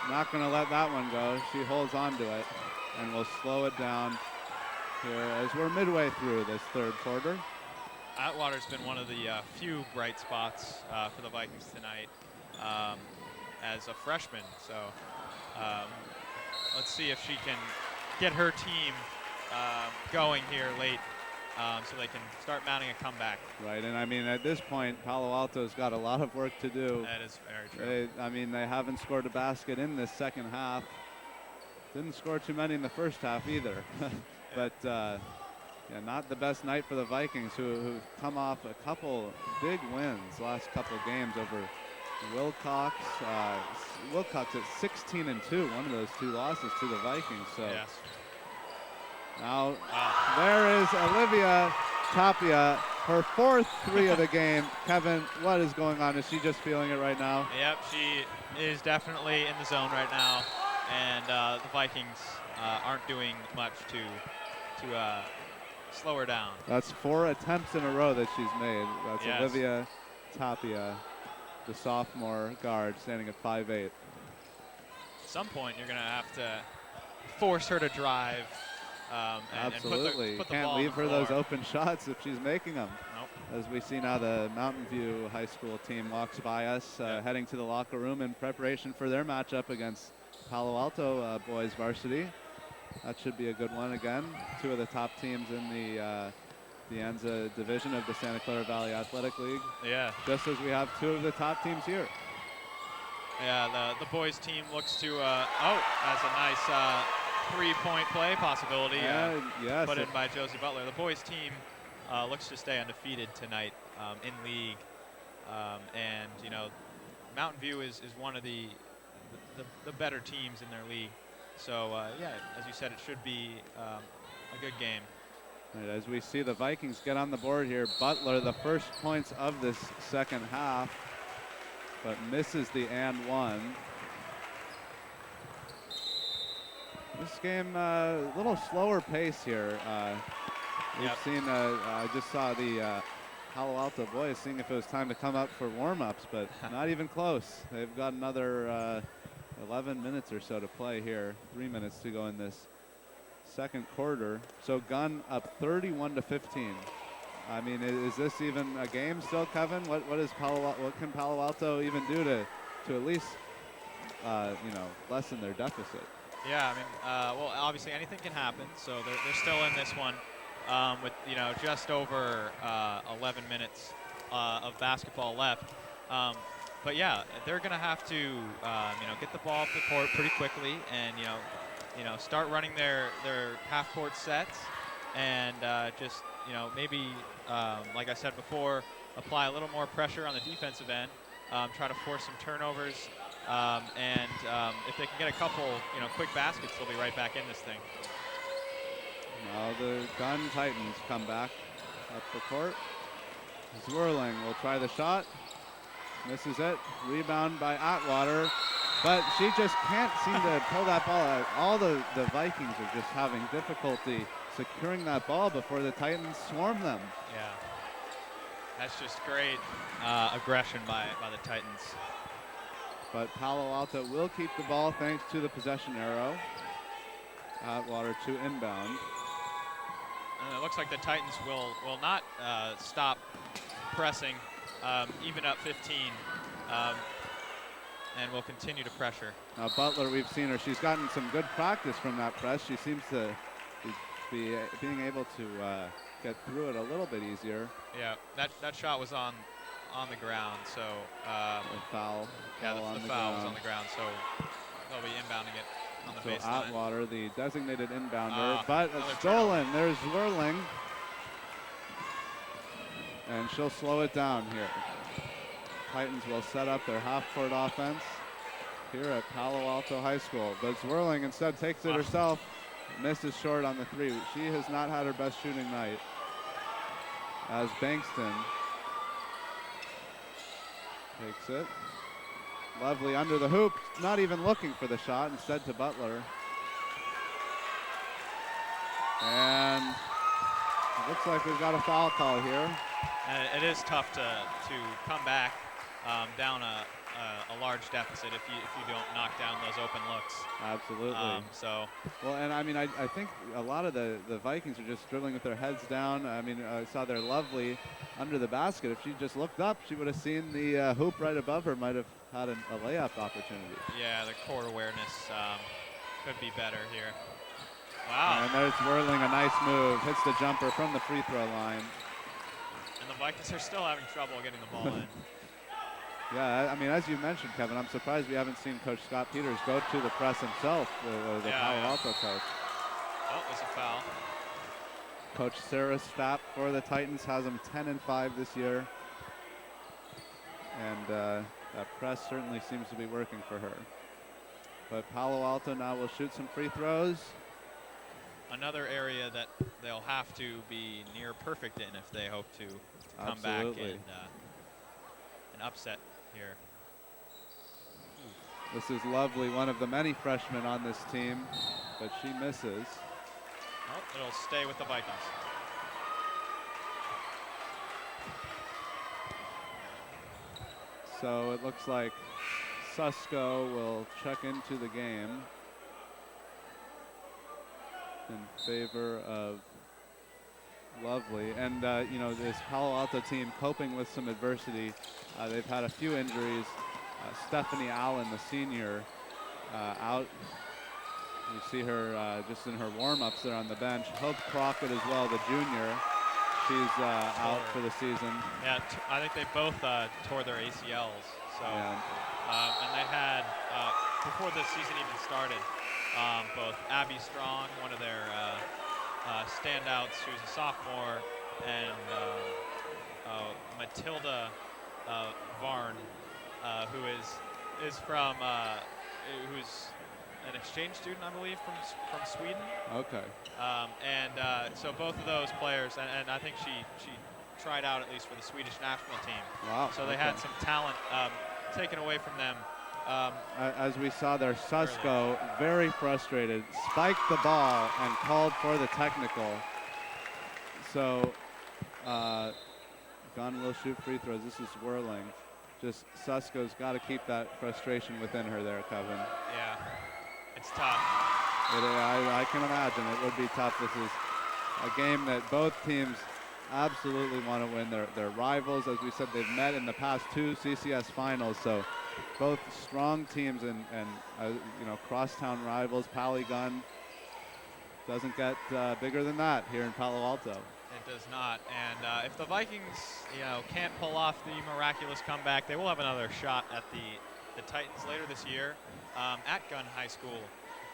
not going to let that one go. She holds on to it and will slow it down here as we're midway through this third quarter. Atwater's been one of the few bright spots for the Vikings tonight as a freshman. So let's see if she can get her team going here late so they can start mounting a comeback. Right, and I mean, at this point, Palo Alto's got a lot of work to do. That is very true. They haven't scored a basket in this second half. Didn't score too many in the first half either. But not the best night for the Vikings, who've come off a couple big wins last couple of games over Wilcox. Wilcox at 16-2. One of those two losses to the Vikings. So Yes. now there is Olivia Tapia, her 4th 3 of the game. Kevin, what is going on? Is she just feeling it right now? Yep, she is definitely in the zone right now, and the Vikings aren't doing much to slow her down. That's 4 attempts in a row that she's made. That's Yes. Olivia Tapia, the sophomore guard, standing at 5'8". At some point, you're going to have to force her to drive. Absolutely. And put the Can't ball on leave the her floor. those open shots if she's making them. Nope. As we see now, the Mountain View High School team walks by us, heading to the locker room in preparation for their matchup against Palo Alto boys varsity. That should be a good one again. 2 of the top teams in the ANZA division of the Santa Clara Valley Athletic League. Yeah. Just as we have 2 of the top teams here. Yeah, the boys team looks to, that's a nice 3-point play possibility Yes. put in by Josie Butler. The boys team looks to stay undefeated tonight in league. And, you know, Mountain View is one of the better teams in their league. So, yeah, as you said, it should be a good game. Right, as we see the Vikings get on the board here, Butler, the first points of this second half, but misses the and one. This game a little slower pace here. We've seen, I just saw the Palo Alto boys seeing if it was time to come up for warm-ups, but not even close. They've got another 11 minutes or so to play here, 3 minutes to go in this second quarter. So Gunn up 31-15. I mean, is this even a game still, Kevin? What can Palo Alto even do to at least lessen their deficit? Yeah, I mean, well, obviously anything can happen. So they're still in this one with just over 11 minutes of basketball left. But yeah, they're gonna have to get the ball up the court pretty quickly and start running their half-court sets and just maybe like I said before, apply a little more pressure on the defensive end, try to force some turnovers, and if they can get a couple quick baskets, they'll be right back in this thing. Now the Gunn Titans come back up the court. Zwirling will try the shot. Misses it. Rebound by Atwater. But she just can't seem to pull that ball out. All the Vikings are just having difficulty securing that ball before the Titans swarm them. Yeah. That's just great aggression by the Titans. But Palo Alto will keep the ball thanks to the possession arrow. Atwater to inbound. And it looks like the Titans will not stop pressing, even up 15, and will continue to pressure. Now Butler, we've seen her. She's gotten some good practice from that press. She seems to be being able to get through it a little bit easier. Yeah, that shot was on the ground, so the foul. Yeah, the foul was on the ground, so they'll be inbounding it on the baseline. Atwater, the designated inbounder, but stolen. There's Whirling, and she'll slow it down here. Titans will set up their half-court offense here at Palo Alto High School, but Zwirling instead takes it herself. Misses short on the three. She has not had her best shooting night. As Bankston takes it. Lovely under the hoop. Not even looking for the shot. Instead to Butler. And it looks like we've got a foul call here. And it is tough to come back down a large deficit if you don't knock down those open looks. Absolutely. Well, and I mean, I think a lot of the Vikings are just dribbling with their heads down. I mean, I saw their Lovely under the basket. If she just looked up, she would have seen the hoop right above her, might have had a layup opportunity. Yeah, the court awareness could be better here. Wow. And there's Whirling, a nice move. Hits the jumper from the free throw line. And the Vikings are still having trouble getting the ball in. Yeah, I mean, as you mentioned, Kevin, I'm surprised we haven't seen Coach Scott Peters go to the press himself, the Palo Alto coach. Oh, there's a foul. Coach Sarah Stapp for the Titans has them 10-5 this year. And That press certainly seems to be working for her. But Palo Alto now will shoot some free throws. Another area that they'll have to be near perfect in if they hope to come Absolutely. back and upset here. This is Lovely, one of the many freshmen on this team, but she misses. Oh, it'll stay with the Vikings. So it looks like Susko will check into the game in favor of Lovely. And, you know, this Palo Alto team coping with some adversity. They've had a few injuries. Stephanie Allen, the senior, out. You see her just in her warm-ups there on the bench. Hope Crockett as well, the junior. She's out for the season. Yeah, I think they both tore their ACLs. So, Yeah. And they had, before the season even started, both Abby Strong, one of their standouts, she was a sophomore, and Matilda Varn, who is from, who's an exchange student, I believe, from Sweden. Okay. So both of those players, and I think she tried out at least for the Swedish national team. Wow. So they had some talent taken away from them. As we saw there, Susko, very frustrated, spiked the ball and called for the technical. So Gunn will shoot free throws. This is whirling. Just Susko's got to keep that frustration within her there, Kevin. Yeah, it's tough. I can imagine it would be tough. This is a game that both teams absolutely want to win. They're rivals. As we said, they've met in the past 2 CCS finals. So both strong teams and you know, crosstown rivals. Pally Gunn doesn't get bigger than that here in Palo Alto. It does not. And if the Vikings, you know, can't pull off the miraculous comeback, they will have another shot at the Titans later this year at Gunn High School.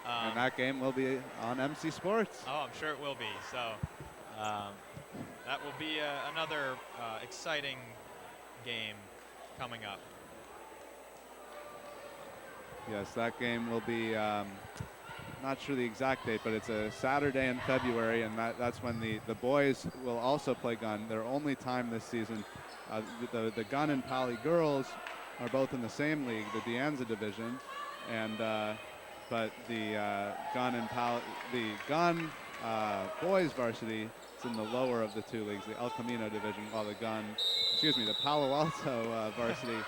And that game will be on MC Sports. Oh, I'm sure it will be. So that will be another exciting game coming up. Yes, that game will be, not sure the exact date, but it's a Saturday in February, and that's when the boys will also play Gunn. Their only time this season. The Gunn and Pally girls are both in the same league, the De Anza division, and but the Gunn boys varsity is in the lower of the 2 leagues, the El Camino division, while the Palo Alto varsity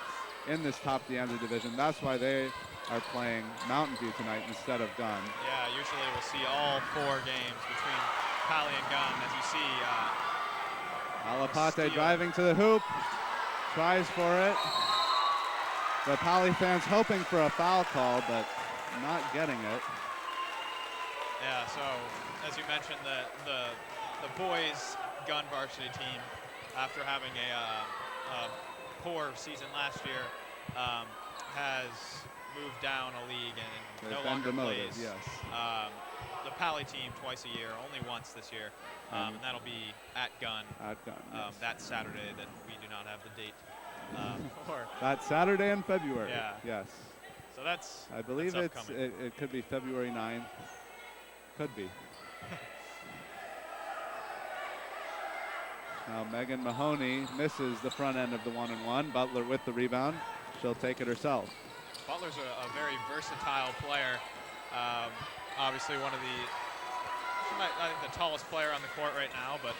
in this top De Anza division. That's why they are playing Mountain View tonight instead of Gunn. Yeah, usually we'll see all 4 games between Pally and Gunn, as you see. Alapate driving to the hoop, tries for it. The Pally fans hoping for a foul call, but not getting it. Yeah, so as you mentioned, the boys Gunn varsity team, after having a poor season last year, has moved down a league and no longer plays. Yes. The Pally team twice a year, only once this year, and that'll be at Gunn. At Gunn, yes. That Saturday that we do not have the date for. That Saturday in February. Yeah. Yes. So that's. I believe that's it could be February 9th. Could be. Now Megan Mahoney misses the front end of the 1-and-1. Butler with the rebound. She'll take it herself. Butler's a very versatile player. Obviously I think the tallest player on the court right now, but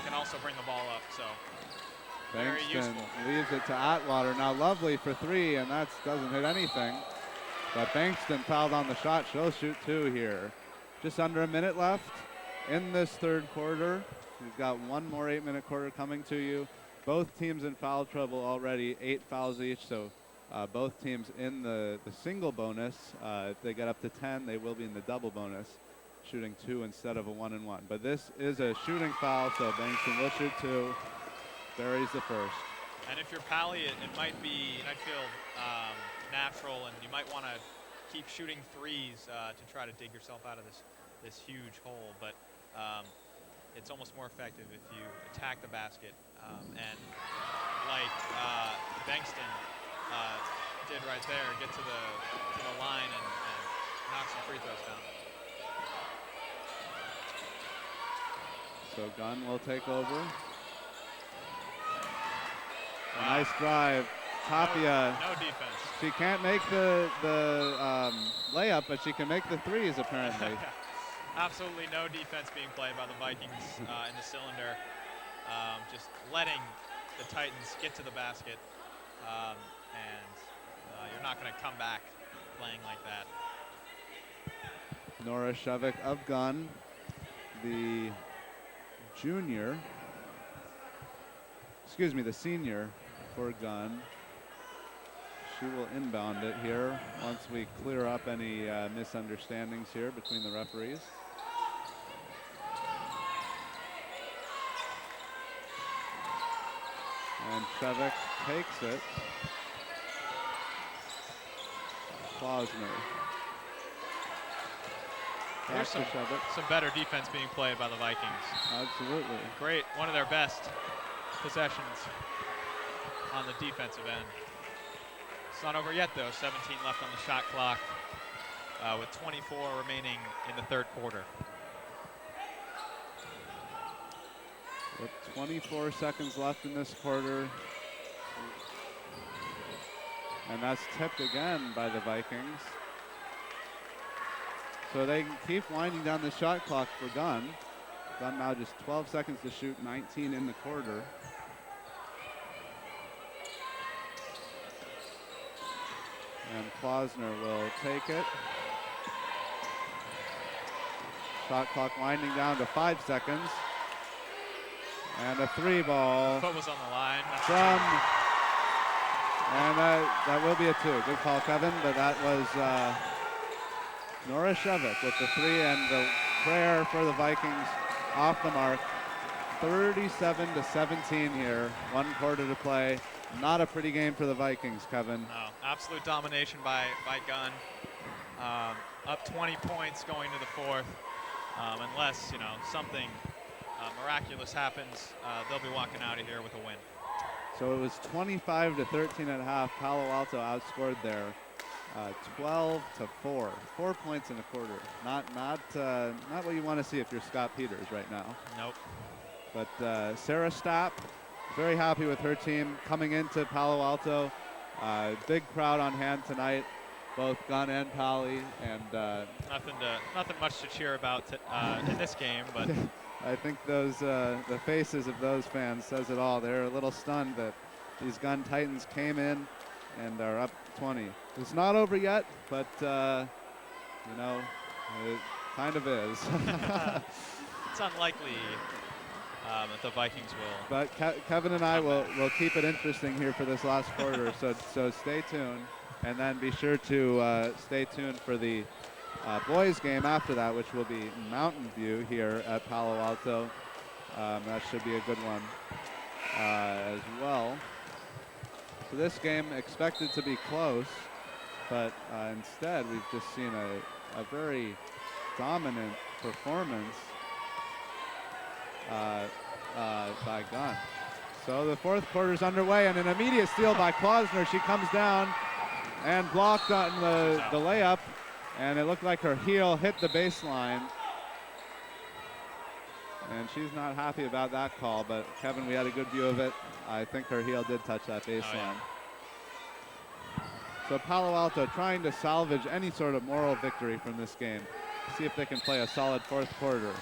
can also bring the ball up, so very Bankston useful. leaves it to Atwater. Now Lovely for 3, and that doesn't hit anything. But Bankston fouled on the shot. She'll shoot 2 here. Just under a minute left in this 3rd quarter. We've got one more 8-minute quarter coming to you. Both teams in foul trouble already, 8 fouls each, so both teams in the single bonus. If they get up to 10, they will be in the double bonus, shooting 2 instead of a 1-and-1. But this is a shooting foul, so Bankston will shoot 2, buries the first. And if you're Pally, it might feel natural, and you might want to keep shooting threes to try to dig yourself out of this huge hole. But it's almost more effective if you attack the basket and like Bankston did right there, get to the line and knock some free throws down. So Gunn will take over. Wow. Nice drive. Tapia. No defense. She can't make the layup, but she can make the threes apparently. Absolutely no defense being played by the Vikings in the cylinder. Just letting the Titans get to the basket, and you're not going to come back playing like that. Nora Shevik of Gunn, the senior for Gunn. She will inbound it here once we clear up any misunderstandings here between the referees. And Shevik takes it. Klausner. There's some better defense being played by the Vikings. Absolutely. Great, one of their best possessions on the defensive end. It's not over yet though, 17 left on the shot clock with 24 remaining in the third quarter. With 24 seconds left in this quarter. And that's tipped again by the Vikings. So they can keep winding down the shot clock for Gunn. Gunn now just 12 seconds to shoot, 19 in the quarter. And Klausner will take it. Shot clock winding down to 5 seconds. And a 3 ball. Foot was on the line. And that will be a 2. Good call, Kevin, but that was Nora Shevik with the 3, and the prayer for the Vikings off the mark. 37-17 here, 1 quarter to play. Not a pretty game for the Vikings, Kevin. No, absolute domination by Gunn. Up 20 points going to the 4th. Unless, something miraculous happens, they'll be walking out of here with a win. So it was 25-13 at half. Palo Alto outscored there, 12-4. 4 points in a quarter. Not what you want to see if you're Scott Peters right now. Nope. But Sarah Stapp, very happy with her team coming into Palo Alto. Big crowd on hand tonight, both Gunn and Pally, and nothing much to cheer about in this game, but. I think those the faces of those fans says it all. They're a little stunned that these Gunn Titans came in and are up 20. It's not over yet, but it kind of is. It's unlikely that the Vikings will. But Kevin and I will keep it interesting here for this last quarter. So stay tuned, and then be sure to stay tuned for the boys game after that, which will be Mountain View here at Palo Alto. That should be a good one as well. So this game expected to be close, but instead we've just seen a very dominant performance by Gunn. So the 4th quarter is underway, and an immediate steal by Klausner. She comes down and blocked on the layup. And it looked like her heel hit the baseline. And she's not happy about that call, but Kevin, we had a good view of it. I think her heel did touch that baseline. Oh, yeah. So Palo Alto trying to salvage any sort of moral victory from this game. See if they can play a solid 4th quarter.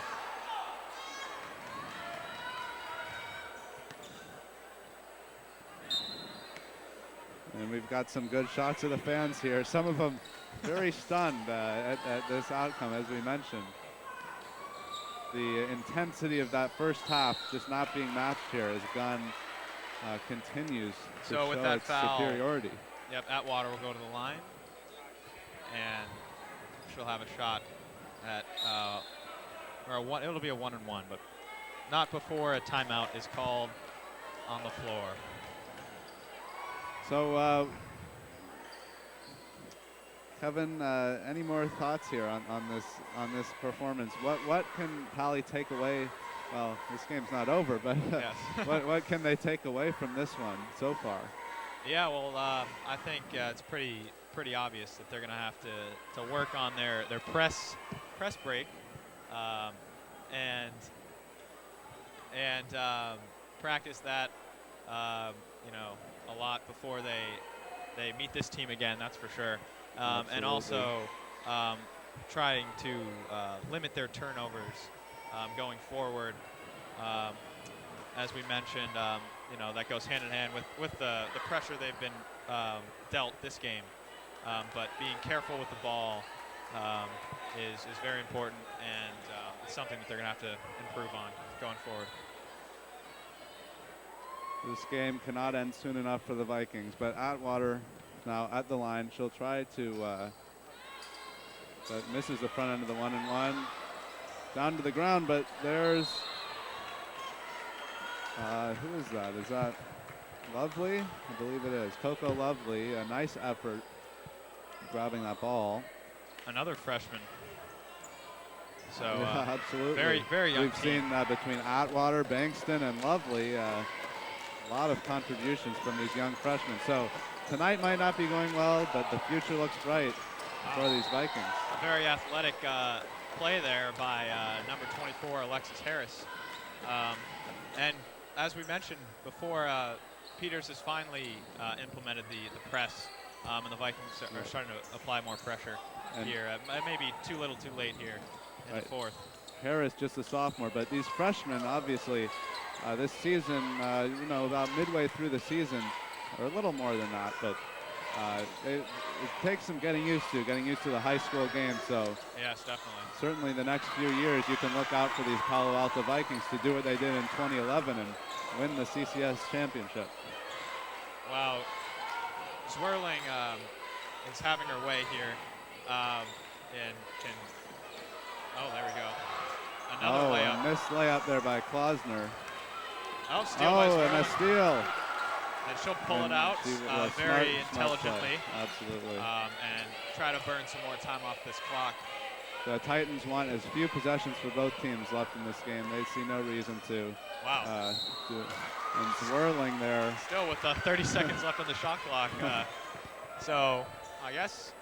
And we've got some good shots of the fans here. Some of them very stunned at this outcome, as we mentioned. The intensity of that first half just not being matched here as Gunn continues to show with that its foul, superiority. Yep, Atwater will go to the line, and she'll have a shot at, it'll be a 1-and-1, but not before a timeout is called on the floor. So, Kevin, any more thoughts here on this performance? What can Pally take away? Well, this game's not over, but yes. what can they take away from this one so far? Yeah, well, I think it's pretty obvious that they're going to have to work on their press break, um, and practice that you know a lot before they meet this team again. That's for sure, and Absolutely. also trying to limit their turnovers going forward. Um, as we mentioned, that goes hand in hand with the pressure they've been dealt this game. But being careful with the ball is very important, and it's something that they're going to have to improve on going forward. This game cannot end soon enough for the Vikings, but Atwater now at the line. She'll try to, but misses the front end of the 1-and-1. Down to the ground, but there's, who is that? Is that Lovely? I believe it is. Coco Lovely, a nice effort grabbing that ball. Another freshman. So yeah, absolutely. very young We've team. seen between Atwater, Bankston, and Lovely, a lot of contributions from these young freshmen. So tonight might not be going well, but the future looks bright for these Vikings. A very athletic play there by number 24, Alexis Harris. And as we mentioned before, Peters has finally implemented the press, and the Vikings are starting to apply more pressure here. It may be too little too late here in the fourth. Harris just a sophomore, but these freshmen obviously this season, about midway through the season, or a little more than that, but it takes some getting used to the high school game. So yes, definitely. Certainly the next few years you can look out for these Palo Alto Vikings to do what they did in 2011 and win the CCS championship. Wow. Zwirling is having her way here. And can, there we go. Another layup. A missed layup there by Klausner. Oh, steal by Zwirling. And a steal. And she'll pull it out very intelligently. Absolutely. And try to burn some more time off this clock. The Titans want as few possessions for both teams left in this game. They see no reason to do it. And Zwirling there. Still with 30 seconds left on the shot clock. So I guess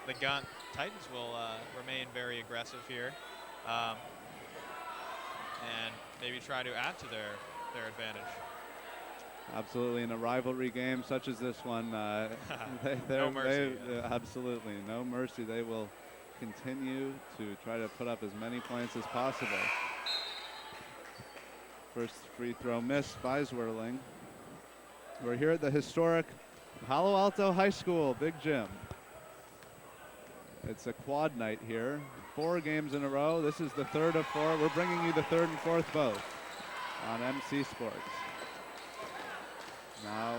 the Gunn Titans will remain very aggressive here. And maybe try to add to their advantage. Absolutely, in a rivalry game such as this one, no mercy. Absolutely, no mercy. They will continue to try to put up as many points as possible. First free throw missed by Zwirling. We're here at the historic Palo Alto High School Big Gym. It's a quad night here. 4 games in a row. This is the third of 4. We're bringing you the third and fourth both on MC Sports. Now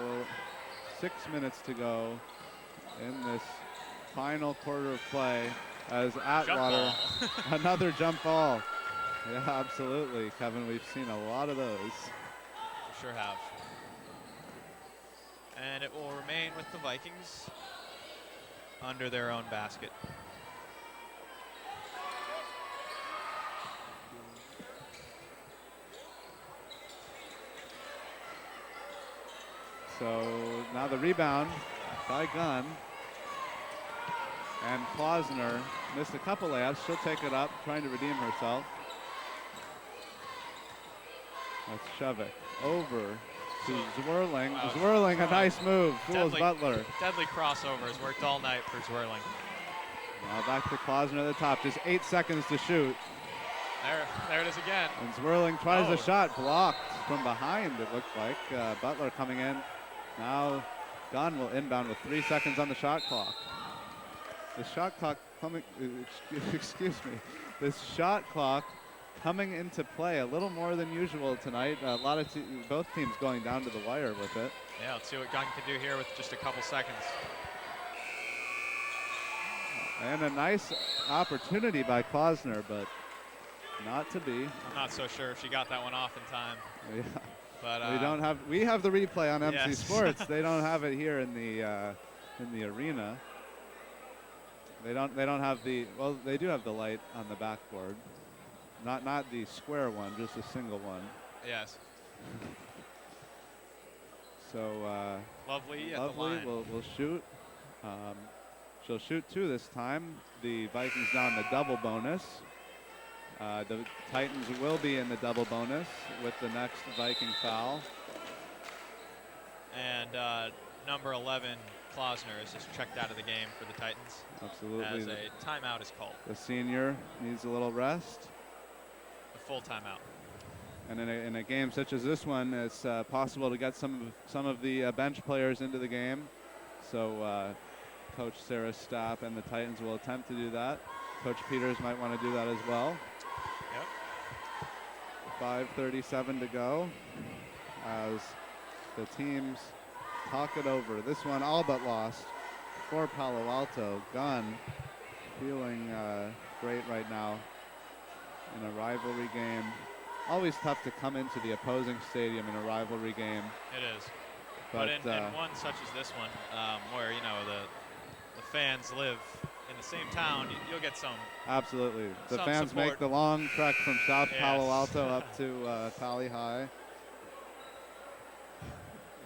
6 minutes to go in this final quarter of play as Atwater, another jump ball. Yeah, absolutely, Kevin. We've seen a lot of those. We sure have. And it will remain with the Vikings under their own basket. So now the rebound by Gunn. And Klausner missed a couple layups. She'll take it up, trying to redeem herself. That's Shovik over to Zwirling. Wow. Zwirling, a nice move. Fools Butler. Deadly crossover has worked all night for Zwirling. Now back to Klausner at the top. Just 8 seconds to shoot. There it is again. And Zwirling tries the shot, blocked from behind, it looked like. Butler coming in. Now Gunn will inbound with 3 seconds on the shot clock. The shot clock coming, excuse me, this shot clock coming into play a little more than usual tonight. A lot of both teams going down to the wire with it. Yeah, let's see what Gunn can do here with just a couple seconds. And a nice opportunity by Klausner, but not to be. I'm not so sure if she got that one off in time. Yeah. But we have the replay on MC yes. Sports. They don't have it here in the arena. They don't have well, they do have the light on the backboard. Not the square one, just a single one. Yes. So Lovely at the Lovely line. will shoot. She'll shoot 2 this time. The Vikings now in the double bonus. The Titans will be in the double bonus with the next Viking foul. And number 11, Klausner, is just checked out of the game for the Titans. Absolutely. As a timeout is called. The senior needs a little rest. A full timeout. And in a game such as this one, it's possible to get some of the bench players into the game. So Coach Sarah Stapp and the Titans will attempt to do that. Coach Peters might want to do that as well. Yep. 5:37 to go as the teams talk it over. This one all but lost for Palo Alto. Gunn feeling great right now in a rivalry game. Always tough to come into the opposing stadium in a rivalry game. It is. But in one such as this one, where the fans live in the same town, you'll get some. Absolutely. The some fans support. make the long trek from South Yes. Palo Alto up to Pali High.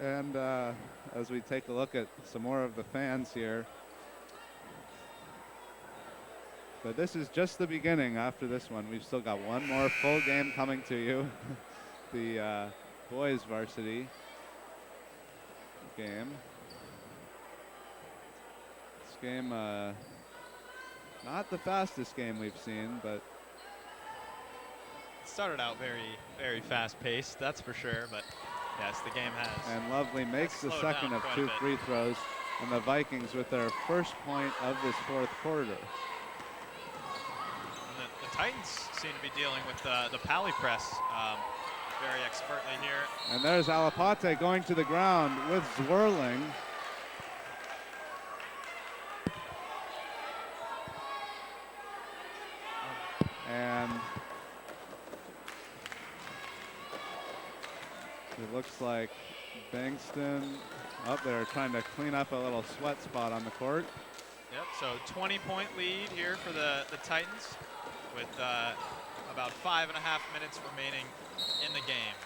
And as we take a look at some more of the fans here. But this is just the beginning after this one. We've still got one more full game coming to you. The boys varsity game. This game, not the fastest game we've seen, but It started out very, very fast-paced, that's for sure, but yes, the game has. And Lovely makes the second down of quite a 2 bit. free throws, and the Vikings with their first point of this 4th quarter. And the Titans seem to be dealing with the Pally press very expertly here. And there's Alapate going to the ground with Zwirling. And it looks like Bankston up there trying to clean up a little sweat spot on the court. Yep, so 20-point lead here for the Titans with about 5.5 minutes remaining in the game.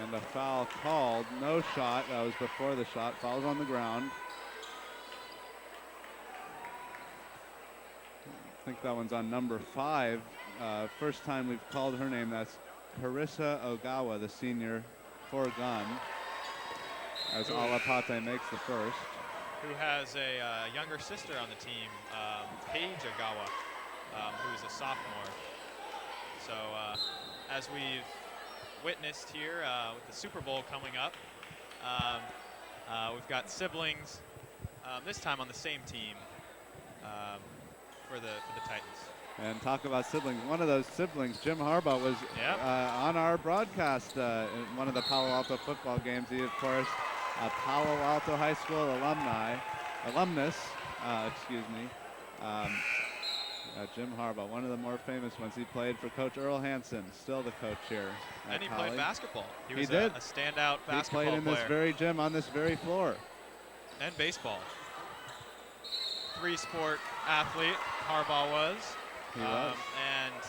And a foul called, no shot, that was before the shot, foul's on the ground. I think that one's on number 5. First time we've called her name, that's Carissa Ogawa, the senior for Gunn, as Alapate makes the first. Who has a younger sister on the team, Paige Ogawa, who's a sophomore. So as we've witnessed here with the Super Bowl coming up, we've got siblings, this time on the same team for the Titans. And talk about siblings. One of those siblings, Jim Harbaugh, was on our broadcast in one of the Palo Alto football games. He, of course, a Palo Alto High School alumnus, Jim Harbaugh, one of the more famous ones. He played for Coach Earl Hansen, still the coach here. And he played basketball. He was did. A standout basketball player. He played in this very gym on this very floor. And baseball. 3-sport athlete, Harbaugh was. He was. And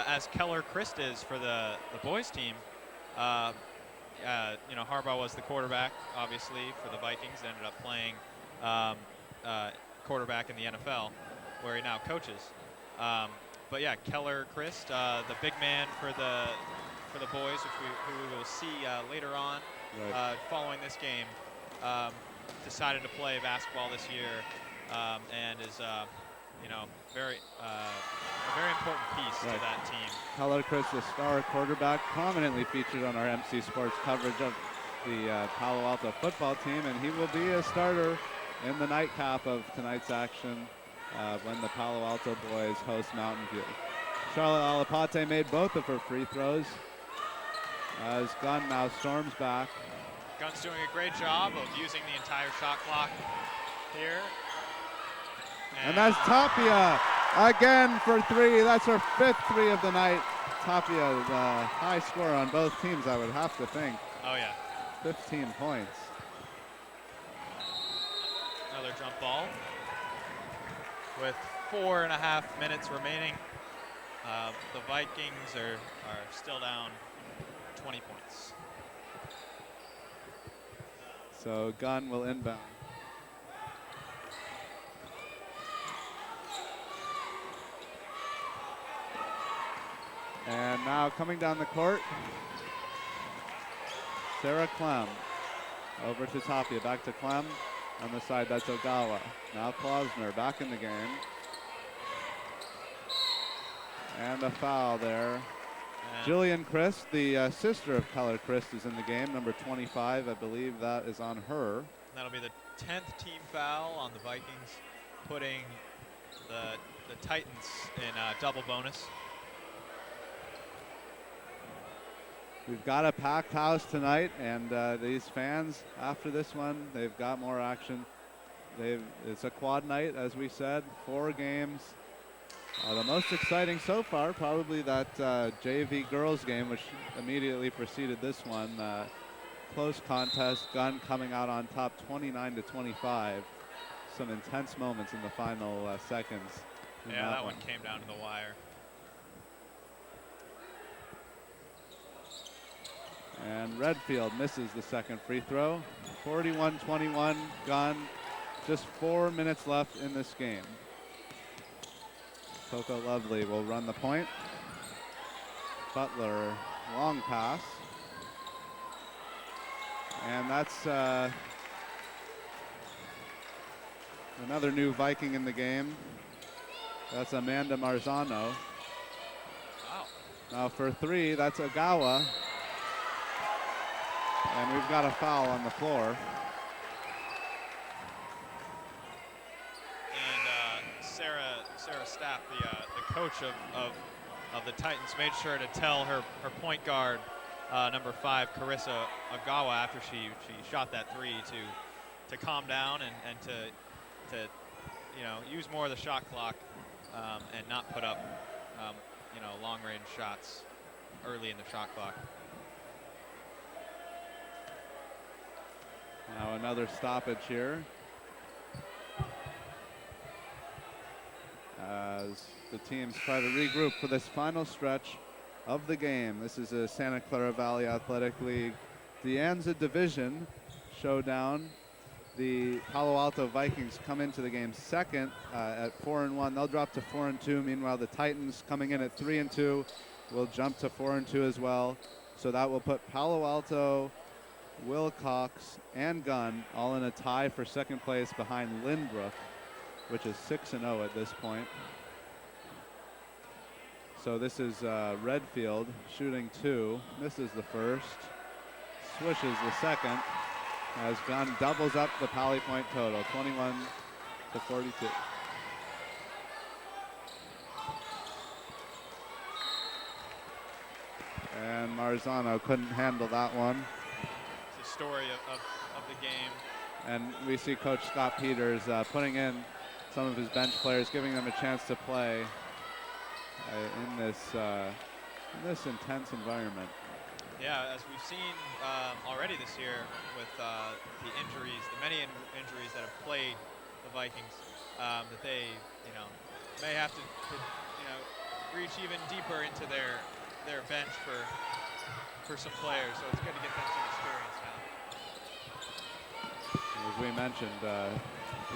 as Keller Christ is for the boys team, Harbaugh was the quarterback, obviously, for the Vikings. Ended up playing quarterback in the NFL, where he now coaches. But yeah, Keller Christ, the big man for the boys, who we will see later on, following this game, decided to play basketball this year, and is a very important piece to that team. Keller Christ, the star quarterback, prominently featured on our MC Sports coverage of the Palo Alto football team, and he will be a starter in the nightcap of tonight's action when the Palo Alto boys host Mountain View. Charlotte Alapate made both of her free throws as Gunn now storms back. Gunn's doing a great job of using the entire shot clock here. And that's Tapia again for 3. That's her 5th 3 of the night. Tapia, the high score on both teams, I would have to think. Oh, yeah. 15 points. Another jump ball with 4.5 minutes remaining. The Vikings are still down 20 points. So Gunn will inbound. And now coming down the court, Sarah Clem. Over to Tapia, back to Clem. On the side, that's Ogawa. Now Klausner back in the game. And a foul there. And Jillian Christ, the sister of Keller Christ, is in the game. Number 25, I believe that is on her. That'll be the 10th team foul on the Vikings, putting the Titans in double bonus. We've got a packed house tonight, and these fans, after this one, they've got more action. It's a quad night, as we said, 4 games. The most exciting so far, probably that JV girls game, which immediately preceded this one. Close contest, Gunn coming out on top 29-25. Some intense moments in the final seconds. Yeah, that one came down to the wire. And Redfield misses the second free throw. 41-21, Gunn. Just 4 minutes left in this game. Coco Lovely will run the point. Butler, long pass. And that's another new Viking in the game. That's Amanda Marzano. Wow. Now for 3, that's Ogawa. And we've got a foul on the floor. And Sarah Stapp, the coach of the Titans, made sure to tell her point guard, number 5, Carissa Ogawa, after she shot that 3, to calm down and to use more of the shot clock and not put up long range shots early in the shot clock. Now another stoppage here, as the teams try to regroup for this final stretch of the game. This is a Santa Clara Valley Athletic League De Anza Division showdown. The Palo Alto Vikings come into the game second at 4-1. They'll drop to 4-2. Meanwhile, the Titans, coming in at 3-2, will jump to 4-2 as well. So that will put Palo Alto, Wilcox, and Gunn all in a tie for second place behind Lynbrook, which is 6-0 at this point. So this is Redfield shooting 2, misses the first, swishes the second, as Gunn doubles up the Pally point total, 21-42. And Marzano couldn't handle that one. It's a story of the game. And we see Coach Scott Peters putting in some of his bench players, giving them a chance to play in this intense environment. Yeah, as we've seen already this year with the injuries, the many injuries that have plagued the Vikings, that they, may have to reach even deeper into their bench for some players. So it's good to get them some experience now. As we mentioned,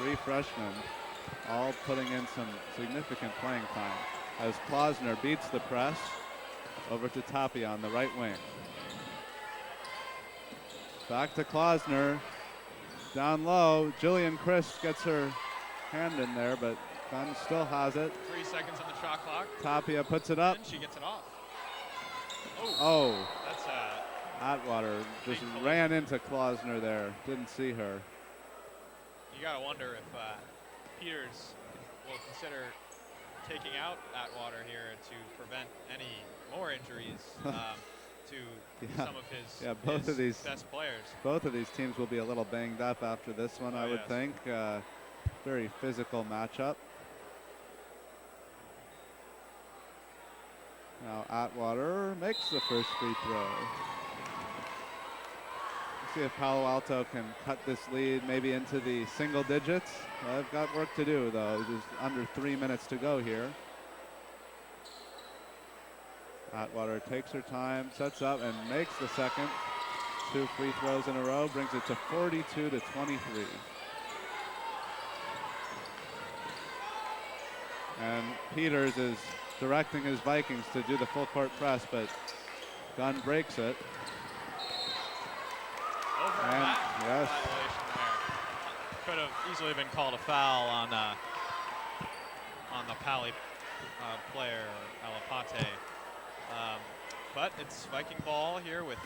3 freshmen all putting in some significant playing time, as Klausner beats the press. Over to Tapia on the right wing. Back to Klausner. Down low, Jillian Christ gets her hand in there, but Gunn still has it. 3 seconds on the shot clock. Tapia puts it up. And she gets it off. Oh. That's Atwater just ran into Klausner there. Didn't see her. You gotta wonder if Peters will consider taking out Atwater here to prevent any more injuries to some of his best players. Both of these teams will be a little banged up after this one, I would think. Very physical matchup. Now Atwater makes the first free throw. Let's see if Palo Alto can cut this lead maybe into the single digits. They've got work to do, though. Just under 3 minutes to go here. Atwater takes her time, sets up, and makes the second. 2 free throws in a row brings it to 42 to 23. And Peters is directing his Vikings to do the full court press, but Gunn breaks it. Over and back violation there. Could have easily been called a foul on the Pali player, Alapate. But it's Viking ball here with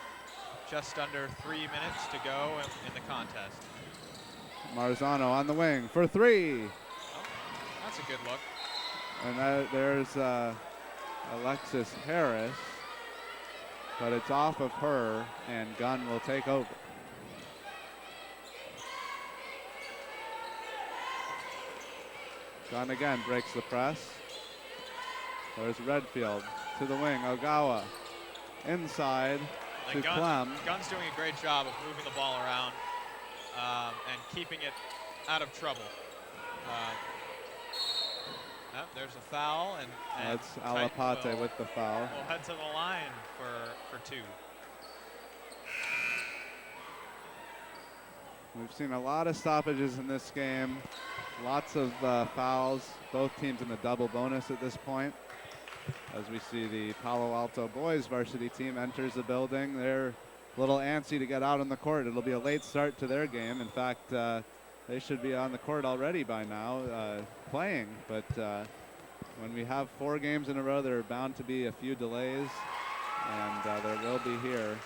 just under 3 minutes to go in the contest. Marzano on the wing for 3. Oh, that's a good look. And there's Alexis Harris, but it's off of her, and Gunn will take over. Gunn again breaks the press. There's Redfield to the wing. Ogawa inside to Clem. Gunn's doing a great job of moving the ball around and keeping it out of trouble. There's a foul, and that's Alapate with the foul. We'll head to the line for 2. We've seen a lot of stoppages in this game. Lots of fouls. Both teams in the double bonus at this point. As we see the Palo Alto boys varsity team enters the building. They're a little antsy to get out on the court. It'll be a late start to their game. In fact, they should be on the court already by now playing. But when we have 4 games in a row, there are bound to be a few delays. And there will be here.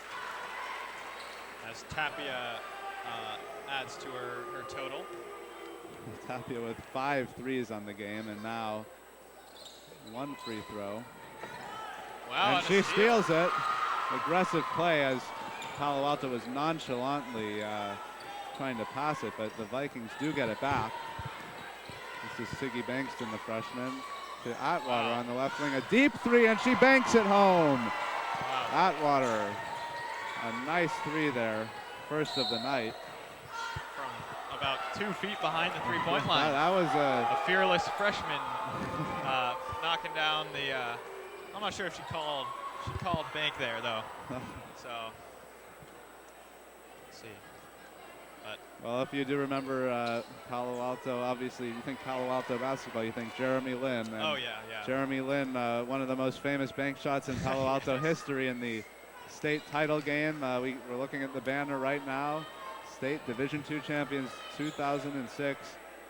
As Tapia adds to her total. Tapia with 5 threes on the game, and now 1 free throw. Wow, and she steals it. Aggressive play as Palo Alto was nonchalantly trying to pass it, but the Vikings do get it back. This is Siggy Bankston, the freshman, to Atwater on the left wing. A deep 3, and she banks it home. Wow. Atwater, a nice 3 there, first of the night. About 2 feet behind the 3-point line. That was a fearless freshman knocking down the. I'm not sure if she called bank there though. So let's see. But well, if you do remember Palo Alto, obviously you think Palo Alto basketball, you think Jeremy Lin. And oh yeah. Jeremy Lin, one of the most famous bank shots in Palo Alto history in the state title game. We're looking at the banner right now. State Division II champions 2006.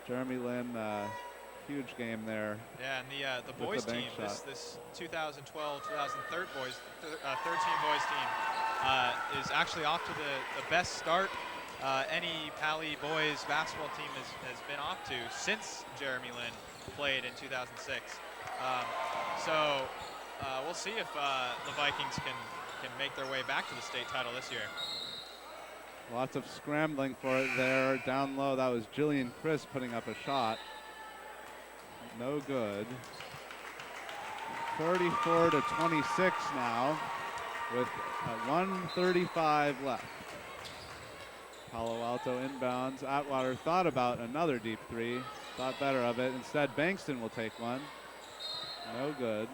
Jeremy Lin, huge game there. Yeah, and the boys team, this 2012-2013 boys team is actually off to the best start any Pali boys basketball team has been off to since Jeremy Lin played in 2006. So we'll see if the Vikings can make their way back to the state title this year. Lots of scrambling for it there. Down low, that was Jillian Chris putting up a shot. No good. 34 to 26 now with 1:35 left. Palo Alto inbounds. Atwater thought about another deep 3. Thought better of it. Instead, Bankston will take one. No good.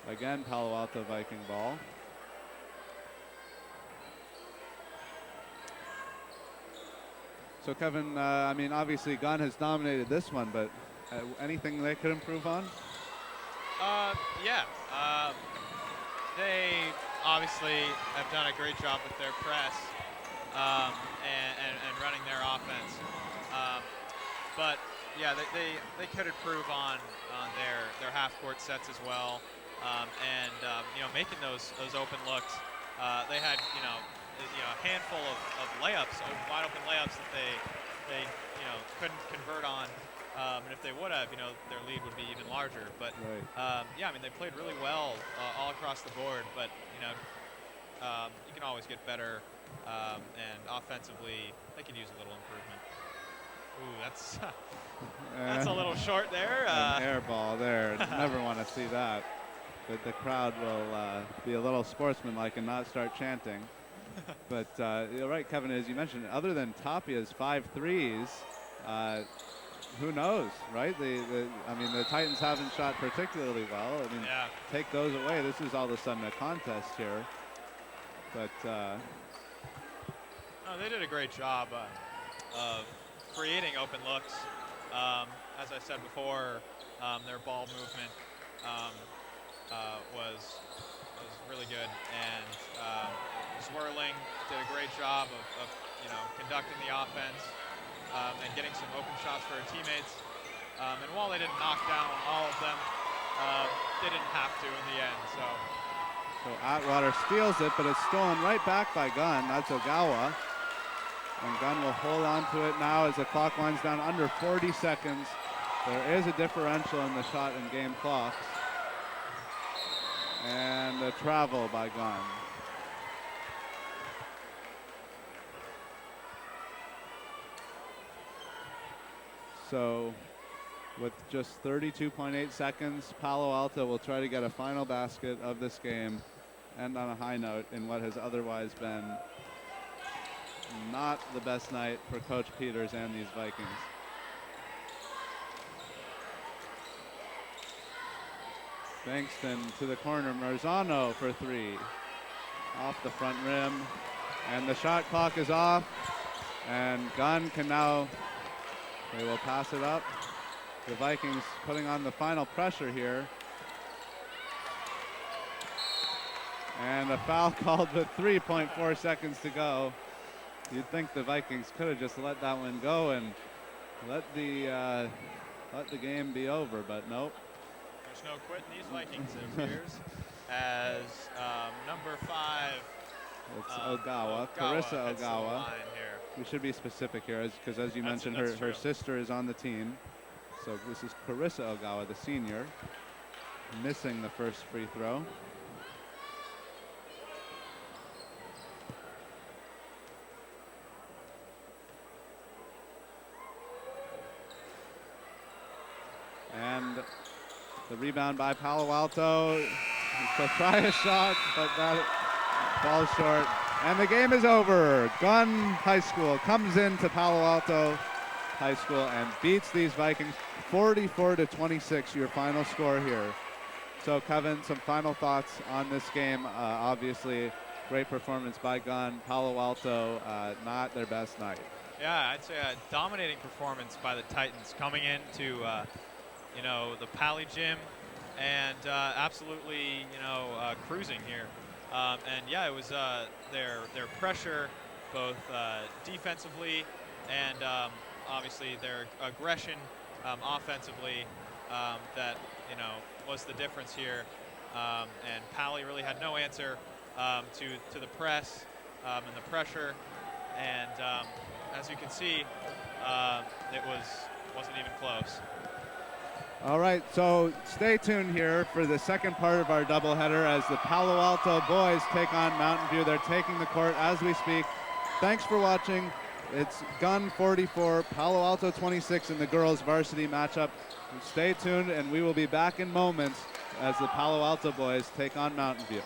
Again, Palo Alto Viking ball. So Kevin, I mean, obviously Gunn has dominated this one, but anything they could improve on? Yeah. They obviously have done a great job with their press and running their offense. But yeah, they could improve on their half-court sets as well, and making those open looks. They had a handful of layups, wide open layups that they couldn't convert on, and if they would have, their lead would be even larger. But right. yeah, I mean, they played really well all across the board. But you can always get better, and offensively, they could use a little improvement. Ooh, that's a little short there. An air ball there. Never want to see that. But the crowd will be a little sportsmanlike and not start chanting. But you're right, Kevin, as you mentioned, other than Tapia's 5 threes, who knows, right? I mean, the Titans haven't shot particularly well. I mean, yeah. Take those away. This is all of a sudden a contest here. But No, they did a great job of creating open looks. As I said before, their ball movement um, was really good, and Swirling did a great job of conducting the offense and getting some open shots for their teammates. And while they didn't knock down all of them, they didn't have to in the end. So Atwater steals it, but it's stolen right back by Gunn. That's Ogawa. And Gunn will hold on to it now as the clock winds down under 40 seconds. There is a differential in the shot and game clocks. And a travel by Gunn. So with just 32.8 seconds, Palo Alto will try to get a final basket of this game and on a high note in what has otherwise been not the best night for Coach Peters and these Vikings. Bankston to the corner, Marzano for three. Off the front rim, and the shot clock is off, and Gunn can now, they will pass it up. The Vikings putting on the final pressure here. And a foul called with 3.4 seconds to go. You'd think the Vikings could have just let that one go and let the game be over, but nope. There's no quitting these Vikings, it appears, as number 5. It's Ogawa, Carissa Ogawa. We should be specific here, because as you mentioned, her sister is on the team. So this is Carissa Ogawa, the senior, missing the first free throw. And the rebound by Palo Alto. So try a shot, but that falls short. And the game is over. Gunn High School comes into Palo Alto High School and beats these Vikings 44-26, your final score here. So Kevin, some final thoughts on this game. Obviously, great performance by Gunn. Palo Alto, not their best night. Yeah, I'd say a dominating performance by the Titans coming into the Pally Gym and absolutely cruising here. And yeah, it was their pressure, both defensively and obviously their aggression offensively, that was the difference here. And Pally really had no answer to the press and the pressure. And as you can see, it wasn't even close. All right, so stay tuned here for the second part of our doubleheader as the Palo Alto boys take on Mountain View. They're taking the court as we speak. Thanks for watching. It's Gunn 44, Palo Alto 26 in the girls varsity matchup. Stay tuned, and we will be back in moments as the Palo Alto boys take on Mountain View.